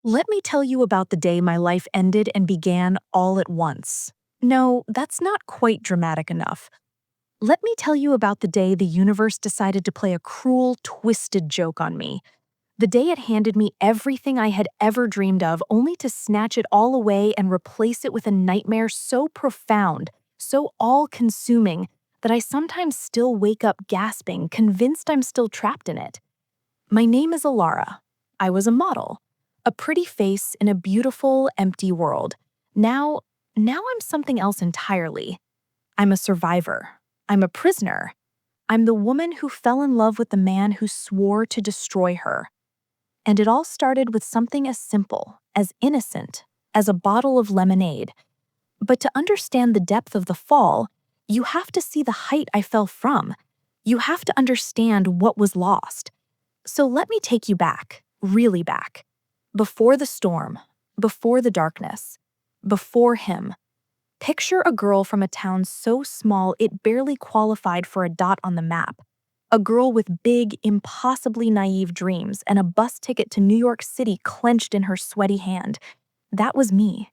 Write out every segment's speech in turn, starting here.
Let me tell you about the day my life ended and began all at once. No, that's not quite dramatic enough. Let me tell you about the day the universe decided to play a cruel, twisted joke on me. The day it handed me everything I had ever dreamed of, only to snatch it all away and replace it with a nightmare so profound, so all-consuming, that I sometimes still wake up gasping, convinced I'm still trapped in it. My name is Alara. I was a model. A pretty face in a beautiful, empty world. Now, now I'm something else entirely. I'm a survivor. I'm a prisoner. I'm the woman who fell in love with the man who swore to destroy her. And it all started with something as simple, as innocent, as a bottle of lemonade. But to understand the depth of the fall, you have to see the height I fell from. You have to understand what was lost. So let me take you back, really back. Before the storm, before the darkness, before him. Picture a girl from a town so small it barely qualified for a dot on the map. A girl with big, impossibly naive dreams and a bus ticket to New York City clenched in her sweaty hand. That was me.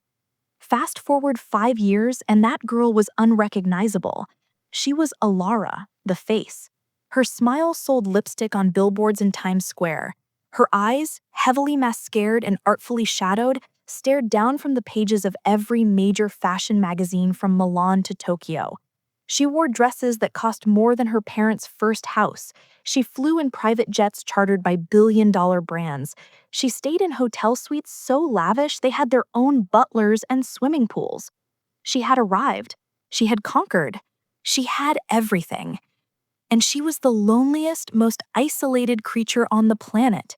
Fast forward 5 years and that girl was unrecognizable. She was Alara, the face. Her smile sold lipstick on billboards in Times Square. Her eyes, heavily mascared and artfully shadowed, stared down from the pages of every major fashion magazine from Milan to Tokyo. She wore dresses that cost more than her parents' first house. She flew in private jets chartered by billion-dollar brands. She stayed in hotel suites so lavish they had their own butlers and swimming pools. She had arrived. She had conquered. She had everything. And she was the loneliest, most isolated creature on the planet.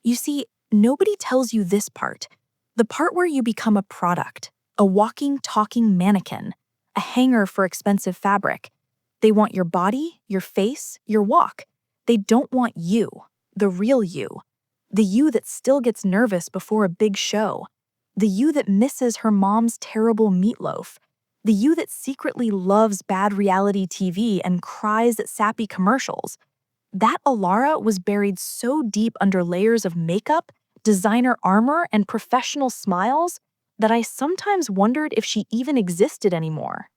You see, nobody tells you this part. The part where you become a product, a walking, talking mannequin, a hanger for expensive fabric. They want your body, your face, your walk. They don't want you, the real you. The you that still gets nervous before a big show. The you that misses her mom's terrible meatloaf. The you that secretly loves bad reality TV and cries at sappy commercials. That Alara was buried so deep under layers of makeup, designer armor, and professional smiles that I sometimes wondered if she even existed anymore.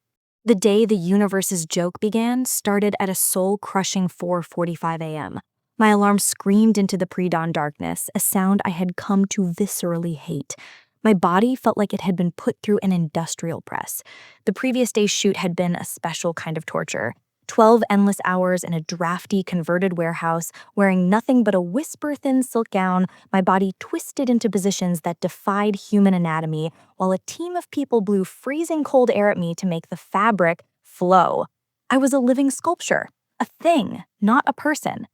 The day the universe's joke began started at a soul-crushing 4:45 a.m. My alarm screamed into the pre-dawn darkness, a sound I had come to viscerally hate. My body felt like it had been put through an industrial press. The previous day's shoot had been a special kind of torture. 12 endless hours in a drafty, converted warehouse, wearing nothing but a whisper-thin silk gown, my body twisted into positions that defied human anatomy, while a team of people blew freezing cold air at me to make the fabric flow. I was a living sculpture, a thing, not a person.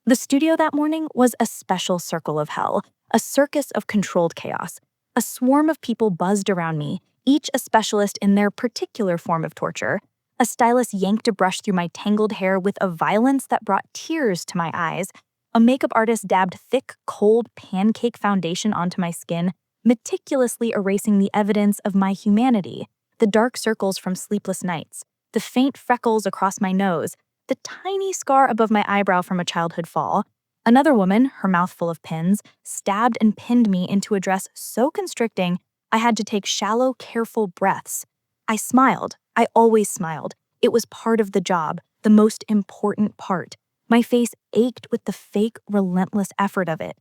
The studio that morning was a special circle of hell, a circus of controlled chaos. A swarm of people buzzed around me, each a specialist in their particular form of torture. A stylist yanked a brush through my tangled hair with a violence that brought tears to my eyes. A makeup artist dabbed thick, cold pancake foundation onto my skin, meticulously erasing the evidence of my humanity, the dark circles from sleepless nights, the faint freckles across my nose, the tiny scar above my eyebrow from a childhood fall. Another woman, her mouth full of pins, stabbed and pinned me into a dress so constricting I had to take shallow, careful breaths. I smiled. I always smiled. It was part of the job, the most important part. My face ached with the fake, relentless effort of it.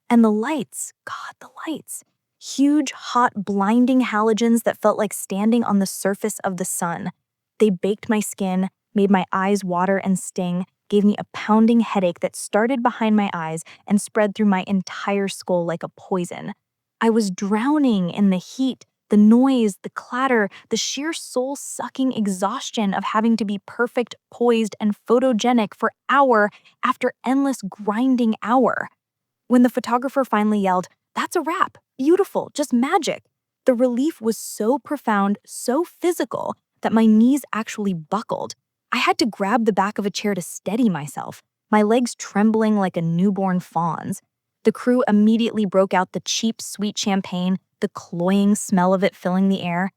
And the lights, God, the lights. Huge, hot, blinding halogens that felt like standing on the surface of the sun. They baked my skin, made my eyes water and sting, gave me a pounding headache that started behind my eyes and spread through my entire skull like a poison. I was drowning in the heat, the noise, the clatter, the sheer soul-sucking exhaustion of having to be perfect, poised, and photogenic for hour after endless grinding hour. When the photographer finally yelled, "That's a wrap, beautiful, just magic," the relief was so profound, so physical, that my knees actually buckled. I had to grab the back of a chair to steady myself, my legs trembling like a newborn fawn's. The crew immediately broke out the cheap, sweet champagne, the cloying smell of it filling the air.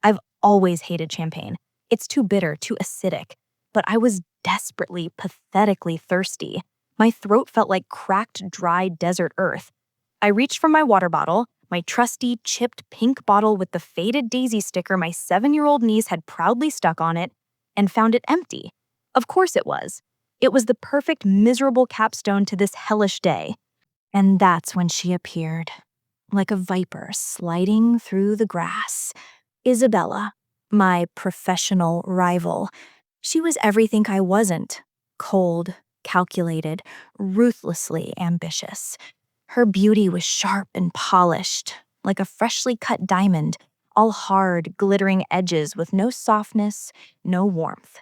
I've always hated champagne. It's too bitter, too acidic. But I was desperately, pathetically thirsty. My throat felt like cracked, dry desert earth. I reached for my water bottle, my trusty chipped pink bottle with the faded daisy sticker my 7-year-old niece had proudly stuck on it, and found it empty. Of course it was. It was the perfect miserable capstone to this hellish day. And that's when she appeared, like a viper sliding through the grass. Isabella, my professional rival. She was everything I wasn't. Cold, calculated, ruthlessly ambitious. Her beauty was sharp and polished, like a freshly cut diamond, all hard, glittering edges with no softness, no warmth.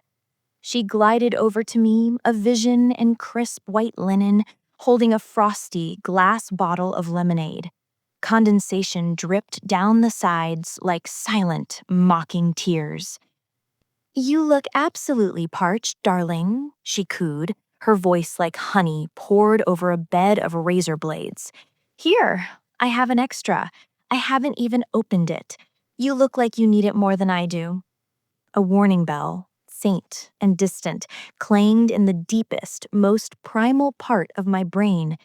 She glided over to me, a vision in crisp white linen, holding a frosty glass bottle of lemonade. Condensation dripped down the sides like silent, mocking tears. "You look absolutely parched, darling," she cooed, her voice like honey poured over a bed of razor blades. "Here, I have an extra. I haven't even opened it. You look like you need it more than I do." A warning bell, faint and distant, clanged in the deepest, most primal part of my brain.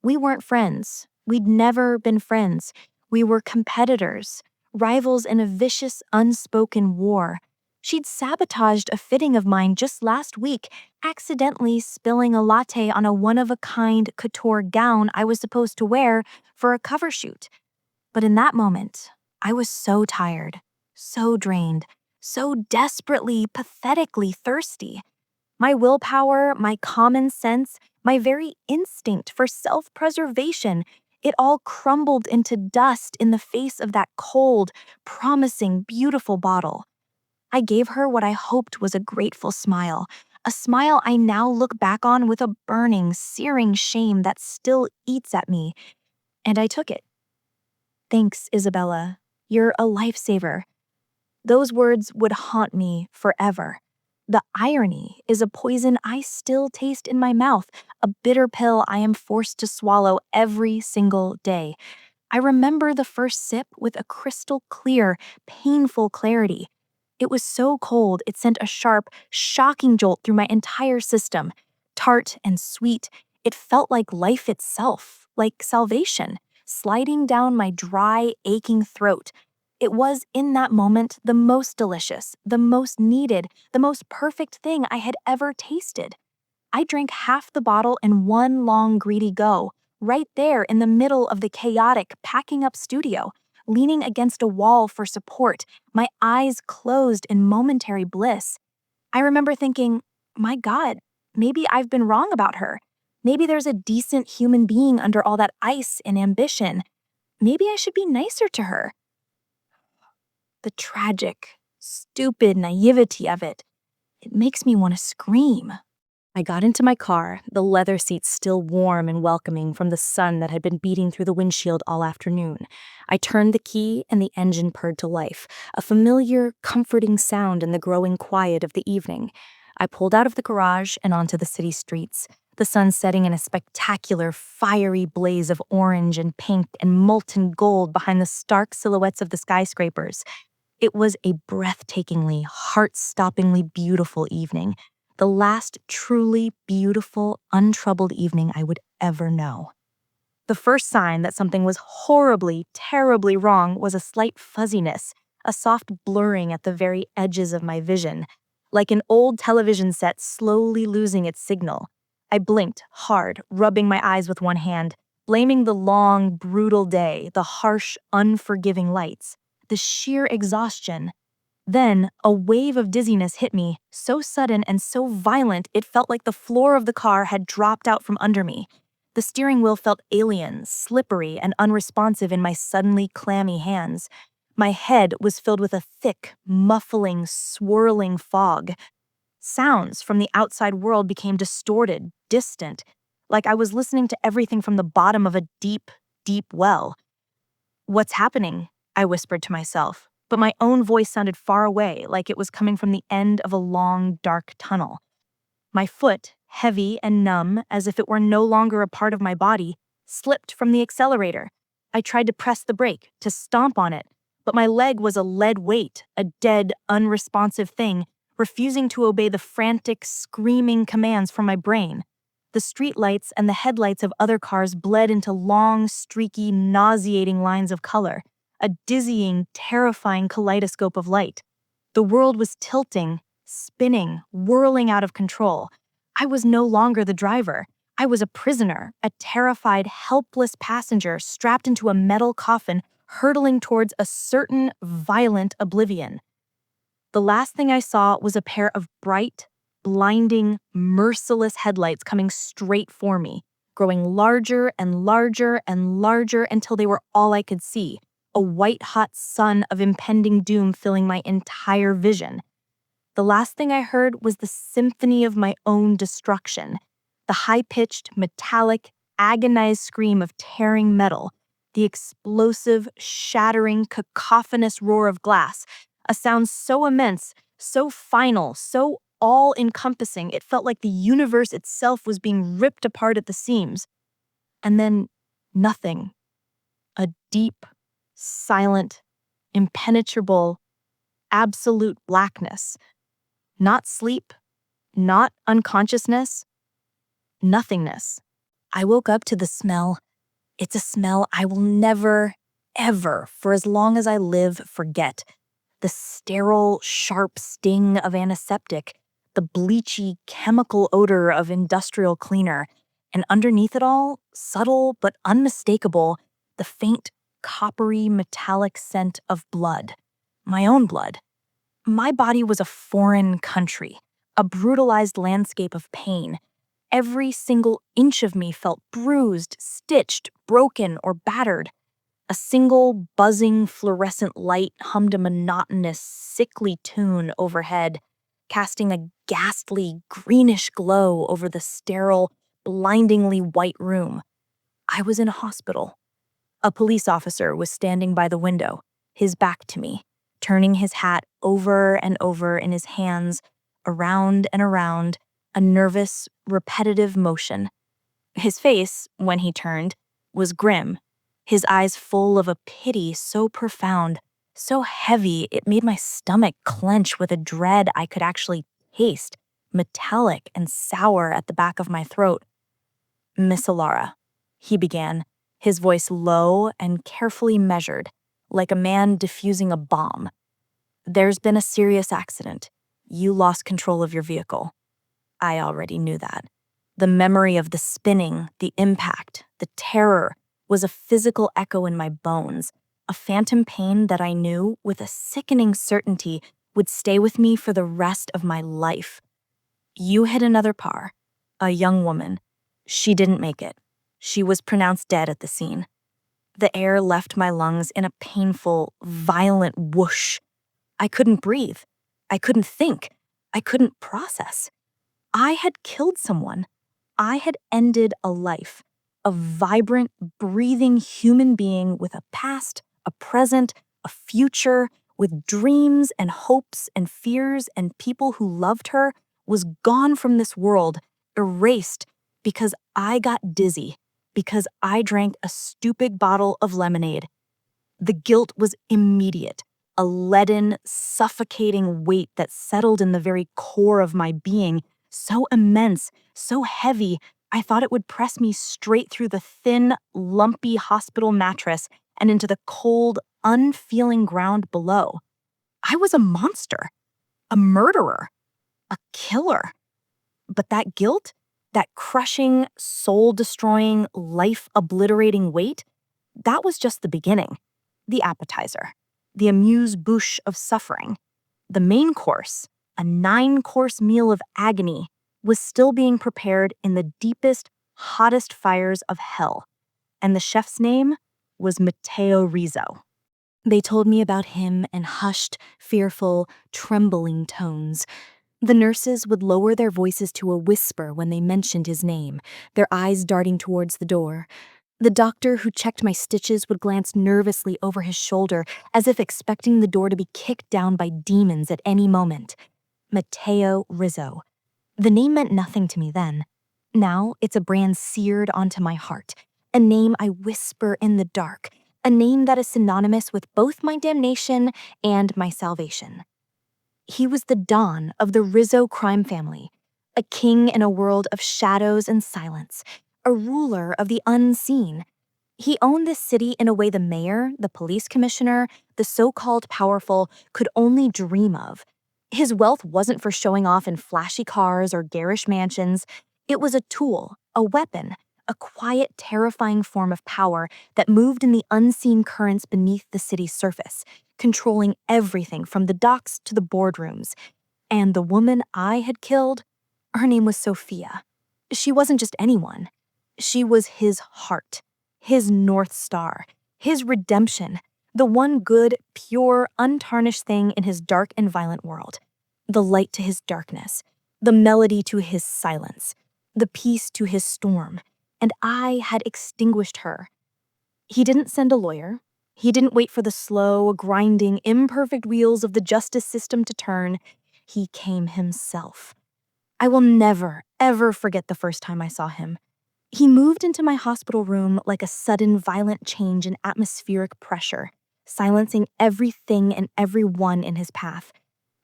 We weren't friends. We'd never been friends. We were competitors, rivals in a vicious, unspoken war. She'd sabotaged a fitting of mine just last week, accidentally spilling a latte on a one-of-a-kind couture gown I was supposed to wear for a cover shoot. But in that moment, I was so tired, so drained, so desperately, pathetically thirsty. My willpower, my common sense, my very instinct for self-preservation, it all crumbled into dust in the face of that cold, promising, beautiful bottle. I gave her what I hoped was a grateful smile, a smile I now look back on with a burning, searing shame that still eats at me, and I took it. "Thanks, Isabella. You're a lifesaver." Those words would haunt me forever. The irony is a poison I still taste in my mouth, a bitter pill I am forced to swallow every single day. I remember the first sip with a crystal clear, painful clarity. It was so cold it sent a sharp, shocking jolt through my entire system. Tart and sweet, it felt like life itself, like salvation, sliding down my dry, aching throat. It was, in that moment, the most delicious, the most needed, the most perfect thing I had ever tasted. I drank half the bottle in one long, greedy go, right there in the middle of the chaotic, packing up studio, leaning against a wall for support, my eyes closed in momentary bliss. I remember thinking, my God, maybe I've been wrong about her. Maybe there's a decent human being under all that ice and ambition. Maybe I should be nicer to her. The tragic, stupid naivety of it. It makes me want to scream. I got into my car, the leather seats still warm and welcoming from the sun that had been beating through the windshield all afternoon. I turned the key and the engine purred to life, a familiar, comforting sound in the growing quiet of the evening. I pulled out of the garage and onto the city streets, the sun setting in a spectacular, fiery blaze of orange and pink and molten gold behind the stark silhouettes of the skyscrapers. It was a breathtakingly, heart-stoppingly beautiful evening, the last truly beautiful, untroubled evening I would ever know. The first sign that something was horribly, terribly wrong was a slight fuzziness, a soft blurring at the very edges of my vision, like an old television set slowly losing its signal. I blinked hard, rubbing my eyes with one hand, blaming the long, brutal day, the harsh, unforgiving lights, the sheer exhaustion. Then, a wave of dizziness hit me, so sudden and so violent it felt like the floor of the car had dropped out from under me. The steering wheel felt alien, slippery, and unresponsive in my suddenly clammy hands. My head was filled with a thick, muffling, swirling fog. Sounds from the outside world became distorted, distant, like I was listening to everything from the bottom of a deep, deep well. "What's happening?" I whispered to myself, but my own voice sounded far away, like it was coming from the end of a long, dark tunnel. My foot, heavy and numb, as if it were no longer a part of my body, slipped from the accelerator. I tried to press the brake, to stomp on it, but my leg was a lead weight, a dead, unresponsive thing, refusing to obey the frantic, screaming commands from my brain. The streetlights and the headlights of other cars bled into long, streaky, nauseating lines of color, a dizzying, terrifying kaleidoscope of light. The world was tilting, spinning, whirling out of control. I was no longer the driver. I was a prisoner, a terrified, helpless passenger strapped into a metal coffin, hurtling towards a certain, violent oblivion. The last thing I saw was a pair of bright, blinding, merciless headlights coming straight for me, growing larger and larger and larger until they were all I could see, a white-hot sun of impending doom filling my entire vision. The last thing I heard was the symphony of my own destruction, the high-pitched, metallic, agonized scream of tearing metal, the explosive, shattering, cacophonous roar of glass, a sound so immense, so final, so all-encompassing, it felt like the universe itself was being ripped apart at the seams. And then nothing. A deep, silent, impenetrable, absolute blackness. Not sleep, not unconsciousness, nothingness. I woke up to the smell. It's a smell I will never, ever, for as long as I live, forget. The sterile, sharp sting of antiseptic, the bleachy, chemical odor of industrial cleaner, and underneath it all, subtle but unmistakable, the faint, coppery, metallic scent of blood. My own blood. My body was a foreign country, a brutalized landscape of pain. Every single inch of me felt bruised, stitched, broken, or battered. A single, buzzing, fluorescent light hummed a monotonous, sickly tune overhead, casting a ghastly, greenish glow over the sterile, blindingly white room. I was in a hospital. A police officer was standing by the window, his back to me, turning his hat over and over in his hands, around and around, a nervous, repetitive motion. His face, when he turned, was grim, his eyes full of a pity so profound, so heavy it made my stomach clench with a dread I could actually taste, metallic and sour at the back of my throat. "Miss Alara," he began, his voice low and carefully measured, like a man defusing a bomb. "There's been a serious accident. You lost control of your vehicle." I already knew that. The memory of the spinning, the impact, the terror was a physical echo in my bones, a phantom pain that I knew, with a sickening certainty, would stay with me for the rest of my life. "You hit another par, a young woman. She didn't make it. She was pronounced dead at the scene." The air left my lungs in a painful, violent whoosh. I couldn't breathe. I couldn't think. I couldn't process. I had killed someone. I had ended a life, a vibrant, breathing human being with a past, a present, a future, with dreams and hopes and fears, and people who loved her, was gone from this world, erased, because I got dizzy, because I drank a stupid bottle of lemonade. The guilt was immediate, a leaden, suffocating weight that settled in the very core of my being, so immense, so heavy, I thought it would press me straight through the thin, lumpy hospital mattress and into the cold, unfeeling ground below. I was a monster, a murderer, a killer. But that guilt, that crushing, soul-destroying, life-obliterating weight, that was just the beginning, the appetizer, the amuse-bouche of suffering. The main course, a 9-course meal of agony, was still being prepared in the deepest, hottest fires of hell, and the chef's name was Matteo Rizzo. They told me about him in hushed, fearful, trembling tones. The nurses would lower their voices to a whisper when they mentioned his name, their eyes darting towards the door. The doctor who checked my stitches would glance nervously over his shoulder, as if expecting the door to be kicked down by demons at any moment. Matteo Rizzo. The name meant nothing to me then. Now it's a brand seared onto my heart, a name I whisper in the dark, a name that is synonymous with both my damnation and my salvation. He was the Don of the Rizzo crime family, a king in a world of shadows and silence, a ruler of the unseen. He owned this city in a way the mayor, the police commissioner, the so-called powerful could only dream of. His wealth wasn't for showing off in flashy cars or garish mansions. It was a tool, a weapon, a quiet, terrifying form of power that moved in the unseen currents beneath the city's surface, controlling everything from the docks to the boardrooms. And the woman I had killed, her name was Sophia. She wasn't just anyone. She was his heart, his North Star, his redemption, the one good, pure, untarnished thing in his dark and violent world. The light to his darkness, the melody to his silence, the peace to his storm. And I had extinguished her. He didn't send a lawyer. He didn't wait for the slow, grinding, imperfect wheels of the justice system to turn. He came himself. I will never, ever forget the first time I saw him. He moved into my hospital room like a sudden, violent change in atmospheric pressure, silencing everything and everyone in his path.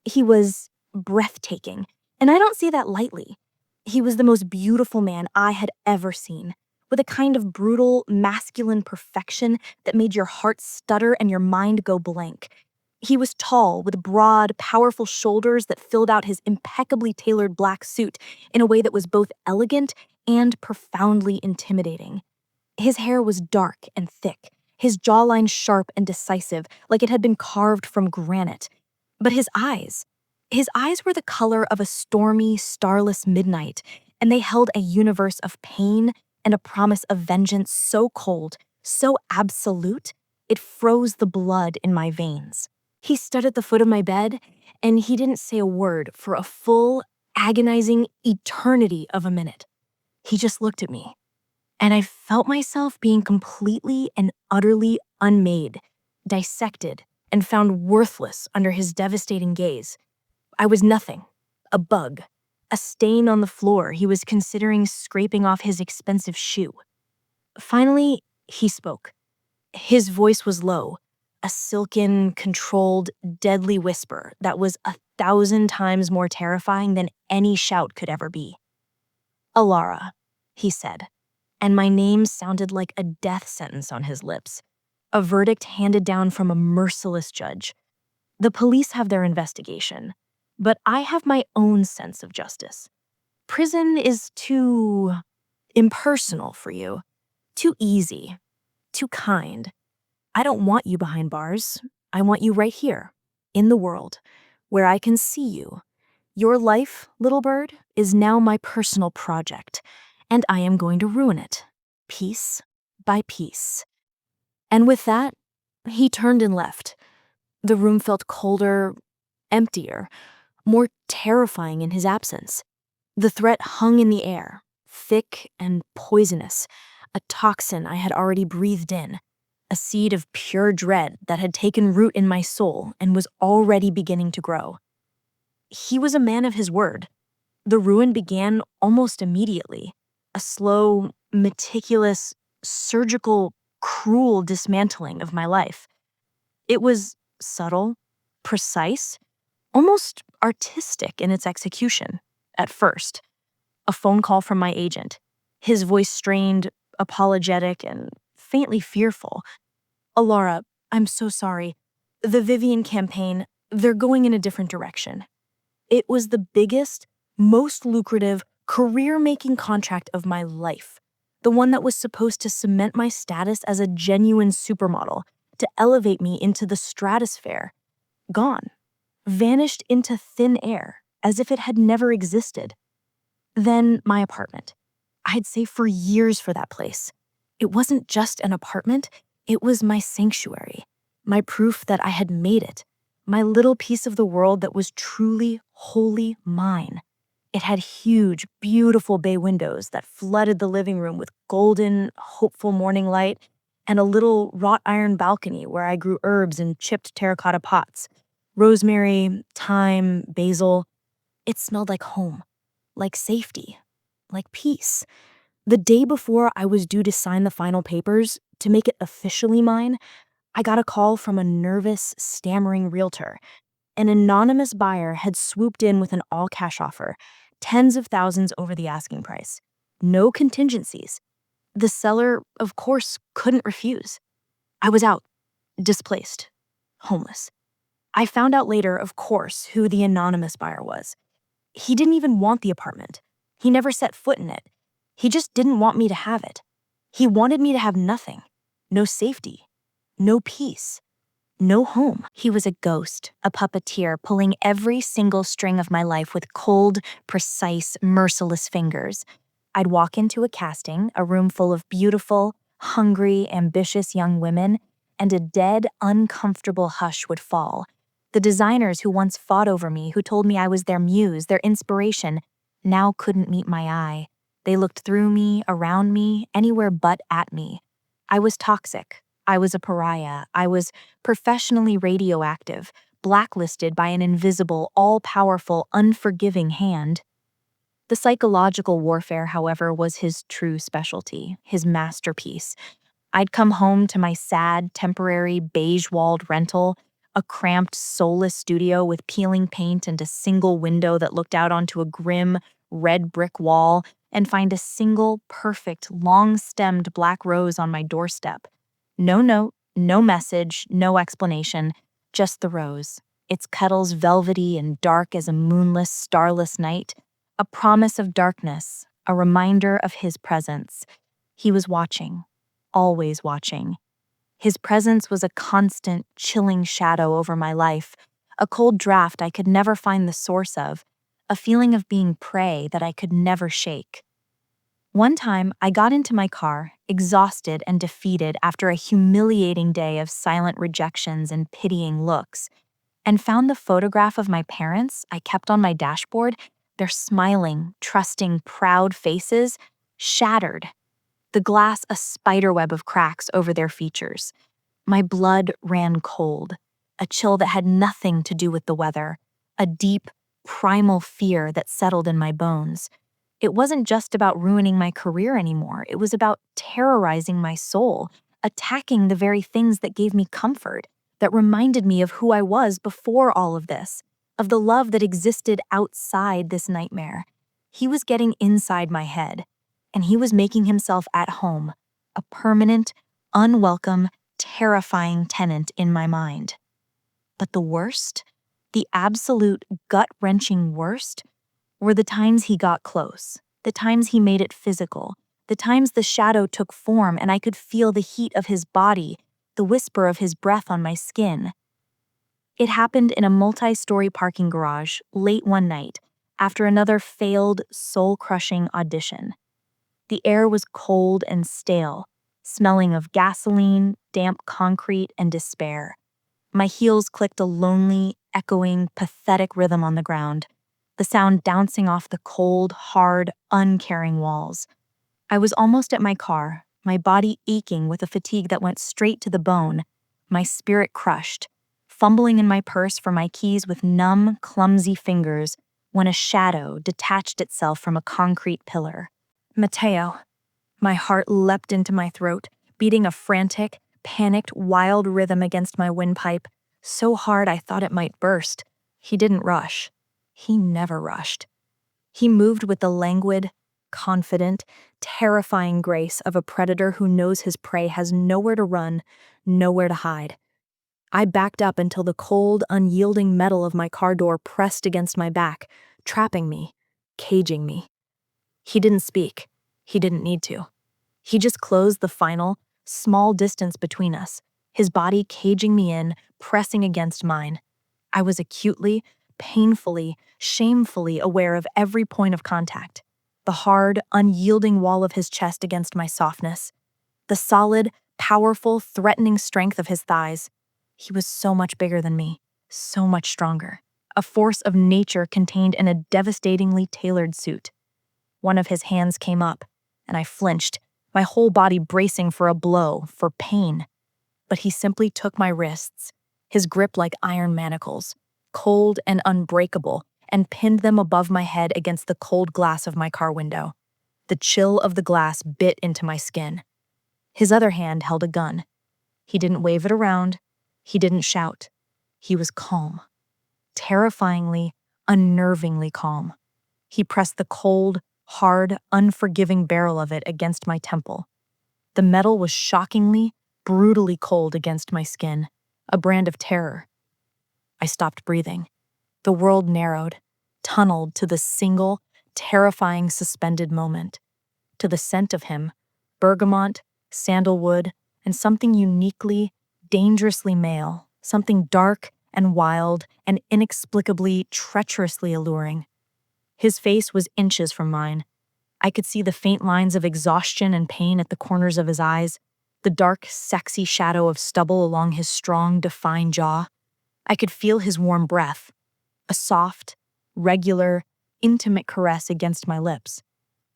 He was breathtaking, and I don't say that lightly. He was the most beautiful man I had ever seen, with a kind of brutal, masculine perfection that made your heart stutter and your mind go blank. He was tall, with broad, powerful shoulders that filled out his impeccably tailored black suit in a way that was both elegant and profoundly intimidating. His hair was dark and thick, his jawline sharp and decisive, like it had been carved from granite. But his eyes were the color of a stormy, starless midnight, and they held a universe of pain and a promise of vengeance so cold, so absolute, it froze the blood in my veins. He stood at the foot of my bed, and he didn't say a word for a full, agonizing eternity of a minute. He just looked at me, and I felt myself being completely and utterly unmade, dissected, and found worthless under his devastating gaze. I was nothing, a bug, a stain on the floor he was considering scraping off his expensive shoe. Finally, he spoke. His voice was low, a silken, controlled, deadly whisper that was 1,000 times more terrifying than any shout could ever be. Alara, he said, and my name sounded like a death sentence on his lips, a verdict handed down from a merciless judge. The police have their investigation, but I have my own sense of justice. Prison is too impersonal for you, too easy, too kind. I don't want you behind bars. I want you right here, in the world, where I can see you. Your life, little bird, is now my personal project, and I am going to ruin it, piece by piece. And with that, he turned and left. The room felt colder, emptier, more terrifying in his absence. The threat hung in the air, thick and poisonous, a toxin I had already breathed in, a seed of pure dread that had taken root in my soul and was already beginning to grow. He was a man of his word. The ruin began almost immediately, a slow, meticulous, surgical, cruel dismantling of my life. It was subtle, precise, almost artistic in its execution, at first. A phone call from my agent, his voice strained, apologetic, and faintly fearful. Alara, I'm so sorry. The Vivian campaign, they're going in a different direction. It was the biggest, most lucrative, career-making contract of my life. The one that was supposed to cement my status as a genuine supermodel, to elevate me into the stratosphere. Gone. Vanished into thin air, as if it had never existed. Then my apartment. I'd saved for years for that place. It wasn't just an apartment, it was my sanctuary, my proof that I had made it, my little piece of the world that was truly, wholly mine. It had huge, beautiful bay windows that flooded the living room with golden, hopeful morning light, and a little wrought iron balcony where I grew herbs in chipped terracotta pots. Rosemary, thyme, basil. It smelled like home, like safety, like peace. The day before I was due to sign the final papers, to make it officially mine, I got a call from a nervous, stammering realtor. An anonymous buyer had swooped in with an all-cash offer, Tens of thousands over the asking price. No contingencies. The seller, of course, couldn't refuse. I was out, displaced, homeless. I found out later, of course, who the anonymous buyer was. He didn't even want the apartment. He never set foot in it. He just didn't want me to have it. He wanted me to have nothing. No safety. No peace. No home. He was a ghost, a puppeteer, pulling every single string of my life with cold, precise, merciless fingers. I'd walk into a casting, a room full of beautiful, hungry, ambitious young women, and a dead, uncomfortable hush would fall. The designers who once fought over me, who told me I was their muse, their inspiration, now couldn't meet my eye. They looked through me, around me, anywhere but at me. I was toxic. I was a pariah. I was professionally radioactive, blacklisted by an invisible, all-powerful, unforgiving hand. The psychological warfare, however, was his true specialty, his masterpiece. I'd come home to my sad, temporary, beige-walled rental, a cramped, soulless studio with peeling paint and a single window that looked out onto a grim, red brick wall, and find a single, perfect, long-stemmed black rose on my doorstep. No note, no message, no explanation, just the rose, its petals velvety and dark as a moonless, starless night, a promise of darkness, a reminder of his presence. He was watching, always watching. His presence was a constant, chilling shadow over my life, a cold draft I could never find the source of, a feeling of being prey that I could never shake. One time, I got into my car, exhausted and defeated after a humiliating day of silent rejections and pitying looks, and found the photograph of my parents I kept on my dashboard, their smiling, trusting, proud faces, shattered. The glass a spiderweb of cracks over their features. My blood ran cold, a chill that had nothing to do with the weather, a deep, primal fear that settled in my bones. It wasn't just about ruining my career anymore. It was about terrorizing my soul, attacking the very things that gave me comfort, that reminded me of who I was before all of this, of the love that existed outside this nightmare. He was getting inside my head, and he was making himself at home, a permanent, unwelcome, terrifying tenant in my mind. But the worst, the absolute gut-wrenching worst, were the times he got close, the times he made it physical, the times the shadow took form and I could feel the heat of his body, the whisper of his breath on my skin. It happened in a multi-story parking garage late one night after another failed, soul-crushing audition. The air was cold and stale, smelling of gasoline, damp concrete, and despair. My heels clicked a lonely, echoing, pathetic rhythm on the ground, the sound bouncing off the cold, hard, uncaring walls. I was almost at my car, my body aching with a fatigue that went straight to the bone, my spirit crushed, fumbling in my purse for my keys with numb, clumsy fingers when a shadow detached itself from a concrete pillar. Matteo. My heart leapt into my throat, beating a frantic, panicked, wild rhythm against my windpipe, so hard I thought it might burst. He didn't rush. He never rushed. He moved with the languid, confident, terrifying grace of a predator who knows his prey has nowhere to run, nowhere to hide. I backed up until the cold, unyielding metal of my car door pressed against my back, trapping me, caging me. He didn't speak. He didn't need to. He just closed the final, small distance between us, his body caging me in, pressing against mine. I was acutely, painfully, shamefully aware of every point of contact. The hard, unyielding wall of his chest against my softness. The solid, powerful, threatening strength of his thighs. He was so much bigger than me, so much stronger. A force of nature contained in a devastatingly tailored suit. One of his hands came up, and I flinched, my whole body bracing for a blow, for pain. But he simply took my wrists, his grip like iron manacles, cold and unbreakable, and pinned them above my head against the cold glass of my car window. The chill of the glass bit into my skin. His other hand held a gun. He didn't wave it around. He didn't shout. He was calm. Terrifyingly, unnervingly calm. He pressed the cold, hard, unforgiving barrel of it against my temple. The metal was shockingly, brutally cold against my skin, a brand of terror. I stopped breathing. The world narrowed, tunneled to the single, terrifying suspended moment, to the scent of him, bergamot, sandalwood, and something uniquely, dangerously male, something dark and wild and inexplicably, treacherously alluring. His face was inches from mine. I could see the faint lines of exhaustion and pain at the corners of his eyes, the dark, sexy shadow of stubble along his strong, defined jaw. I could feel his warm breath, a soft, regular, intimate caress against my lips.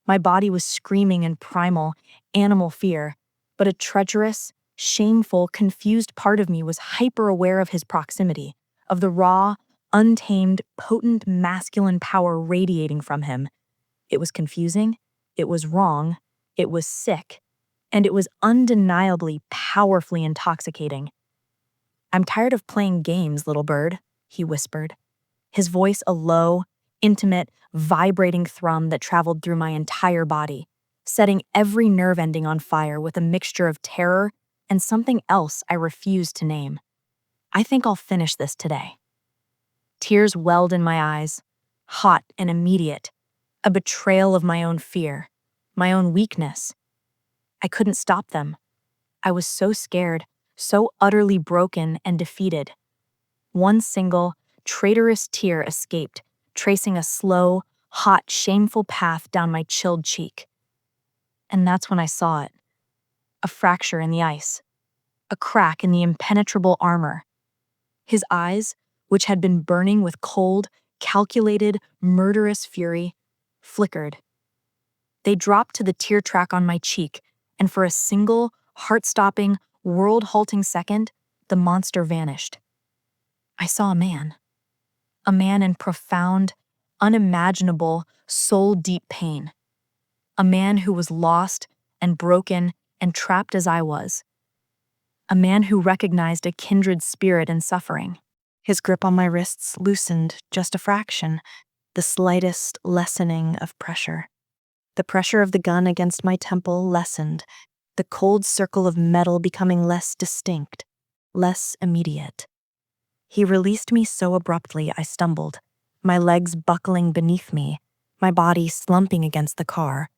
My body was screaming in primal, animal fear, but a treacherous, shameful, confused part of me was hyper-aware of his proximity, of the raw, untamed, potent masculine power radiating from him. It was confusing, it was wrong, it was sick, and it was undeniably, powerfully intoxicating. "I'm tired of playing games, little bird," he whispered, his voice a low, intimate, vibrating thrum that traveled through my entire body, setting every nerve ending on fire with a mixture of terror and something else I refused to name. "I think I'll finish this today." Tears welled in my eyes, hot and immediate, a betrayal of my own fear, my own weakness. I couldn't stop them. I was so scared, so utterly broken and defeated. One single, traitorous tear escaped, tracing a slow, hot, shameful path down my chilled cheek. And that's when I saw it. A fracture in the ice. A crack in the impenetrable armor. His eyes, which had been burning with cold, calculated, murderous fury, flickered. They dropped to the tear track on my cheek, and for a single, heart-stopping, world-halting second, the monster vanished. I saw a man in profound, unimaginable, soul-deep pain. A man who was lost and broken and trapped as I was. A man who recognized a kindred spirit in suffering. His grip on my wrists loosened just a fraction, the slightest lessening of pressure. The pressure of the gun against my temple lessened, the cold circle of metal becoming less distinct, less immediate. He released me so abruptly I stumbled, my legs buckling beneath me, my body slumping against the car.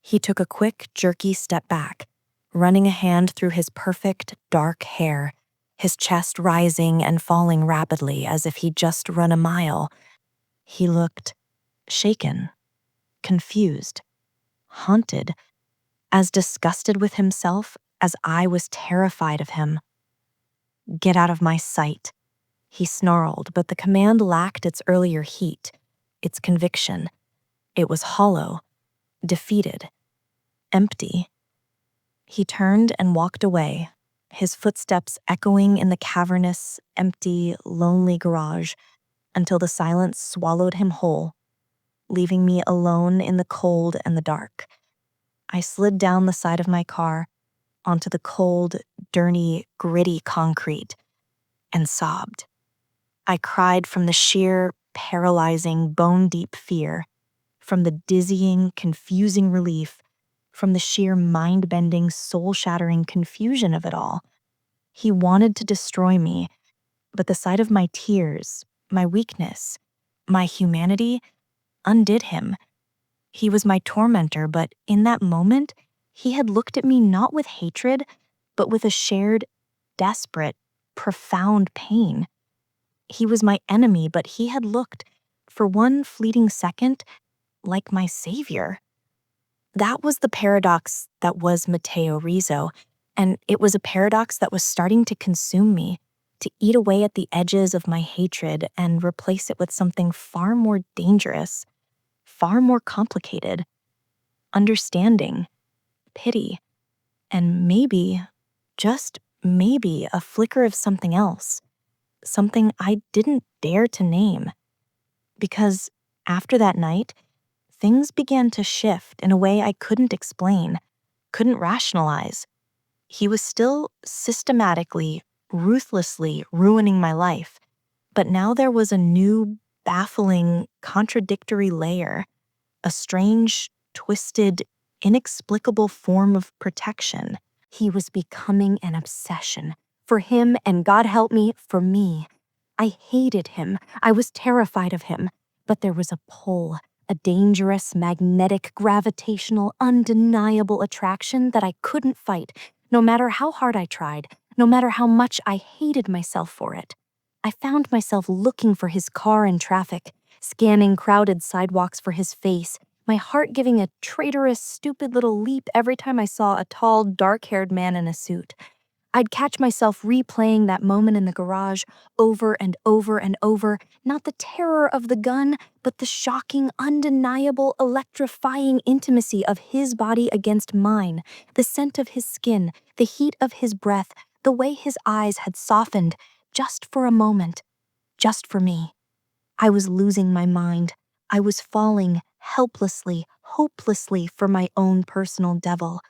He took a quick, jerky step back, running a hand through his perfect, dark hair, his chest rising and falling rapidly as if he'd just run a mile. He looked shaken, confused, haunted, as disgusted with himself as I was terrified of him. "Get out of my sight," he snarled, but the command lacked its earlier heat, its conviction. It was hollow, defeated, empty. He turned and walked away, his footsteps echoing in the cavernous, empty, lonely garage until the silence swallowed him whole, leaving me alone in the cold and the dark. I slid down the side of my car onto the cold, dirty, gritty concrete and sobbed. I cried from the sheer, paralyzing, bone-deep fear, from the dizzying, confusing relief, from the sheer mind-bending, soul-shattering confusion of it all. He wanted to destroy me, but the sight of my tears, my weakness, my humanity undid him. He was my tormentor, but in that moment, he had looked at me not with hatred, but with a shared, desperate, profound pain. He was my enemy, but he had looked, for one fleeting second, like my savior. That was the paradox that was Matteo Rizzo, and it was a paradox that was starting to consume me, to eat away at the edges of my hatred and replace it with something far more dangerous, far more complicated: understanding, pity, and maybe, just maybe, a flicker of something else, something I didn't dare to name. Because after that night, things began to shift in a way I couldn't explain, couldn't rationalize. He was still systematically, ruthlessly ruining my life, but now there was a new, baffling, contradictory layer, a strange, twisted, inexplicable form of protection. He was becoming an obsession. For him, and God help me, for me. I hated him. I was terrified of him. But there was a pull, a dangerous, magnetic, gravitational, undeniable attraction that I couldn't fight, no matter how hard I tried, no matter how much I hated myself for it. I found myself looking for his car in traffic, scanning crowded sidewalks for his face, my heart giving a traitorous, stupid little leap every time I saw a tall, dark-haired man in a suit. I'd catch myself replaying that moment in the garage over and over and over, not the terror of the gun, but the shocking, undeniable, electrifying intimacy of his body against mine, the scent of his skin, the heat of his breath, the way his eyes had softened, just for a moment, just for me. I was losing my mind. I was falling helplessly, hopelessly for my own personal devil.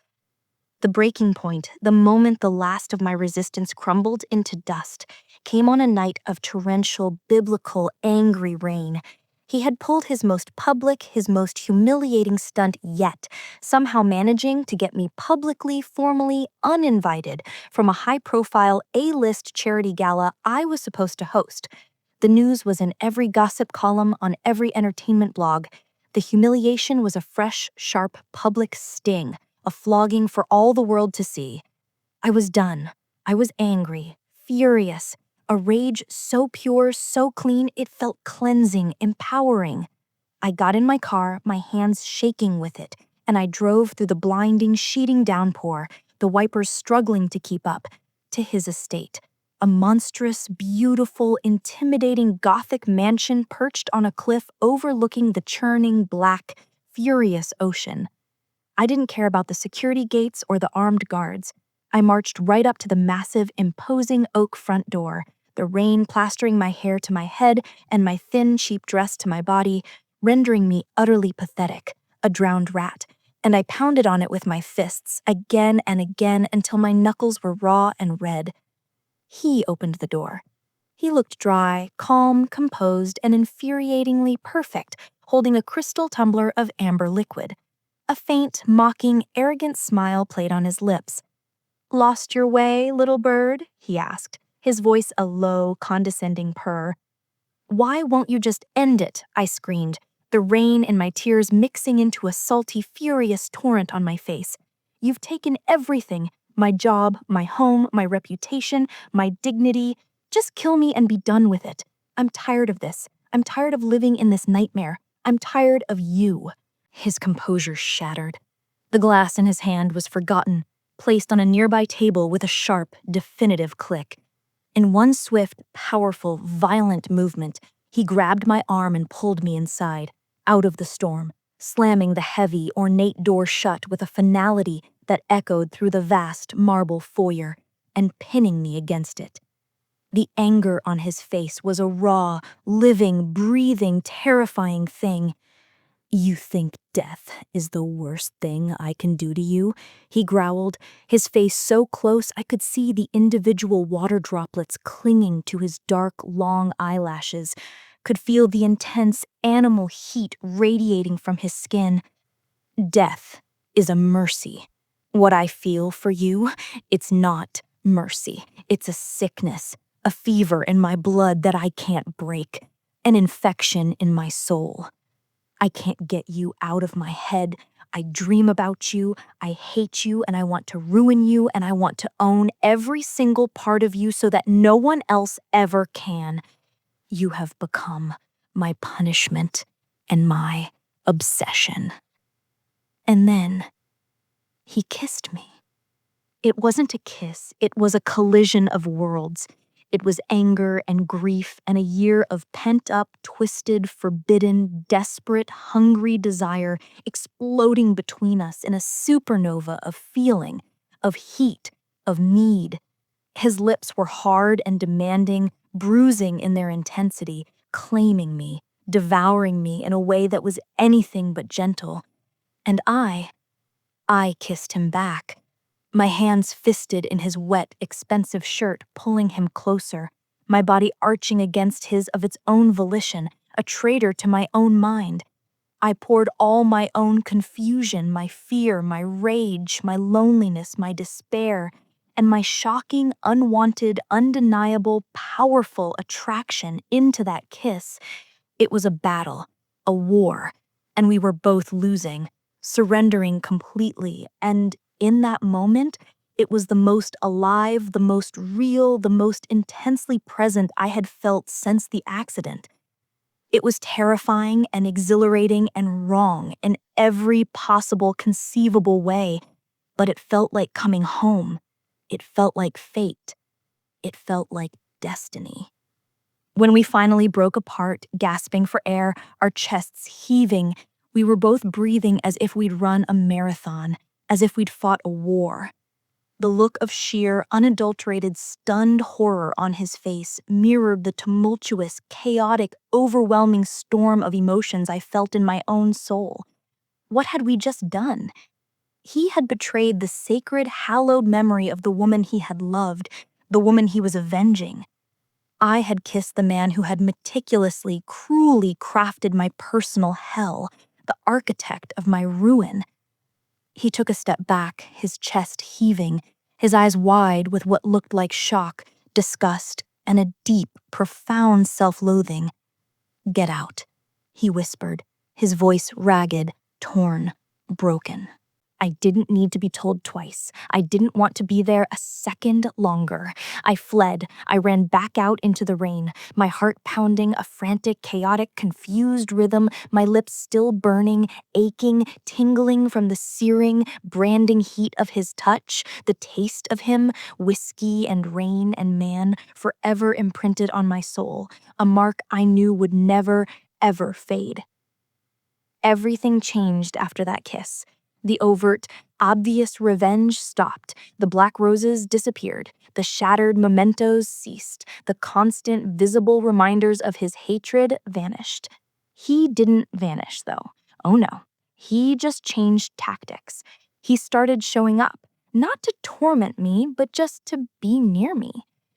The breaking point, the moment the last of my resistance crumbled into dust, came on a night of torrential, biblical, angry rain. He had pulled his most public, his most humiliating stunt yet, somehow managing to get me publicly, formally, uninvited from a high-profile A-list charity gala I was supposed to host. The news was in every gossip column on every entertainment blog. The humiliation was a fresh, sharp, public sting, a flogging for all the world to see. I was done. I was angry, furious, a rage so pure, so clean, it felt cleansing, empowering. I got in my car, my hands shaking with it, and I drove through the blinding, sheeting downpour, the wipers struggling to keep up, to his estate. A monstrous, beautiful, intimidating Gothic mansion perched on a cliff overlooking the churning, black, furious ocean. I didn't care about the security gates or the armed guards. I marched right up to the massive, imposing oak front door, the rain plastering my hair to my head and my thin, cheap dress to my body, rendering me utterly pathetic, a drowned rat, and I pounded on it with my fists, again and again until my knuckles were raw and red. He opened the door. He looked dry, calm, composed, and infuriatingly perfect, holding a crystal tumbler of amber liquid. A faint, mocking, arrogant smile played on his lips. "Lost your way, little bird?" he asked, his voice a low, condescending purr. "Why won't you just end it?" I screamed, the rain and my tears mixing into a salty, furious torrent on my face. "You've taken everything, my job, my home, my reputation, my dignity. Just kill me and be done with it. I'm tired of this. I'm tired of living in this nightmare. I'm tired of you." His composure shattered. The glass in his hand was forgotten, placed on a nearby table with a sharp, definitive click. In one swift, powerful, violent movement, he grabbed my arm and pulled me inside, out of the storm, slamming the heavy, ornate door shut with a finality that echoed through the vast marble foyer, and pinning me against it. The anger on his face was a raw, living, breathing, terrifying thing. "You think death is the worst thing I can do to you?" he growled, his face so close I could see the individual water droplets clinging to his dark, long eyelashes, could feel the intense animal heat radiating from his skin. "Death is a mercy. What I feel for you, it's not mercy. It's a sickness, a fever in my blood that I can't break, an infection in my soul. I can't get you out of my head. I dream about you, I hate you, and I want to ruin you, and I want to own every single part of you so that no one else ever can. You have become my punishment and my obsession." And then he kissed me. It wasn't a kiss, it was a collision of worlds. It was anger and grief and a year of pent-up, twisted, forbidden, desperate, hungry desire exploding between us in a supernova of feeling, of heat, of need. His lips were hard and demanding, bruising in their intensity, claiming me, devouring me in a way that was anything but gentle. And I kissed him back, my hands fisted in his wet, expensive shirt, pulling him closer, my body arching against his of its own volition, a traitor to my own mind. I poured all my own confusion, my fear, my rage, my loneliness, my despair, and my shocking, unwanted, undeniable, powerful attraction into that kiss. It was a battle, a war, and we were both losing, surrendering completely. And in that moment, it was the most alive, the most real, the most intensely present I had felt since the accident. It was terrifying and exhilarating and wrong in every possible conceivable way, but it felt like coming home. It felt like fate. It felt like destiny. When we finally broke apart, gasping for air, our chests heaving, we were both breathing as if we'd run a marathon, as if we'd fought a war. The look of sheer, unadulterated, stunned horror on his face mirrored the tumultuous, chaotic, overwhelming storm of emotions I felt in my own soul. What had we just done? He had betrayed the sacred, hallowed memory of the woman he had loved, the woman he was avenging. I had kissed the man who had meticulously, cruelly crafted my personal hell, the architect of my ruin. He took a step back, his chest heaving, his eyes wide with what looked like shock, disgust, and a deep, profound self-loathing. "Get out," he whispered, his voice ragged, torn, broken. I didn't need to be told twice. I didn't want to be there a second longer. I fled. I ran back out into the rain, my heart pounding a frantic, chaotic, confused rhythm, my lips still burning, aching, tingling from the searing, branding heat of his touch, the taste of him, whiskey and rain and man, forever imprinted on my soul, a mark I knew would never, ever fade. Everything changed after that kiss. The overt, obvious revenge stopped. The black roses disappeared. The shattered mementos ceased. The constant, visible reminders of his hatred vanished. He didn't vanish, though. Oh no. He just changed tactics. He started showing up, not to torment me, but just to be near me.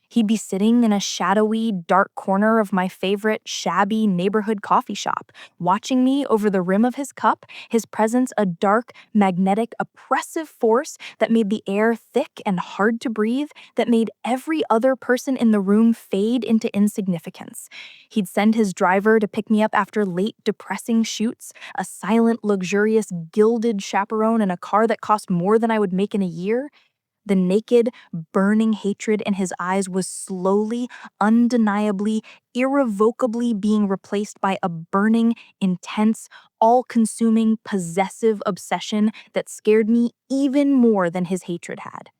He'd be sitting in a shadowy, dark corner of my favorite, shabby neighborhood coffee shop, watching me over the rim of his cup, his presence a dark, magnetic, oppressive force that made the air thick and hard to breathe, that made every other person in the room fade into insignificance. He'd send his driver to pick me up after late, depressing shoots, a silent, luxurious, gilded chaperone in a car that cost more than I would make in a year. The naked, burning hatred in his eyes was slowly, undeniably, irrevocably being replaced by a burning, intense, all-consuming, possessive obsession that scared me even more than his hatred had.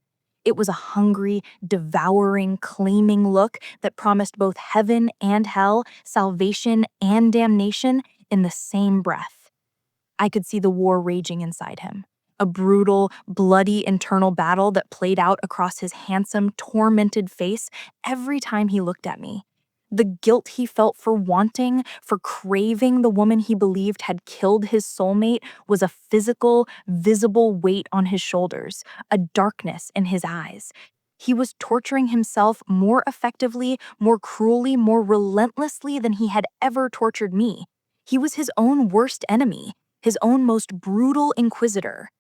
It was a hungry, devouring, claiming look that promised both heaven and hell, salvation and damnation in the same breath. I could see the war raging inside him. A brutal, bloody internal battle that played out across his handsome, tormented face every time he looked at me. The guilt he felt for wanting, for craving the woman he believed had killed his soulmate was a physical, visible weight on his shoulders, a darkness in his eyes. He was torturing himself more effectively, more cruelly, more relentlessly than he had ever tortured me. He was his own worst enemy, his own most brutal inquisitor.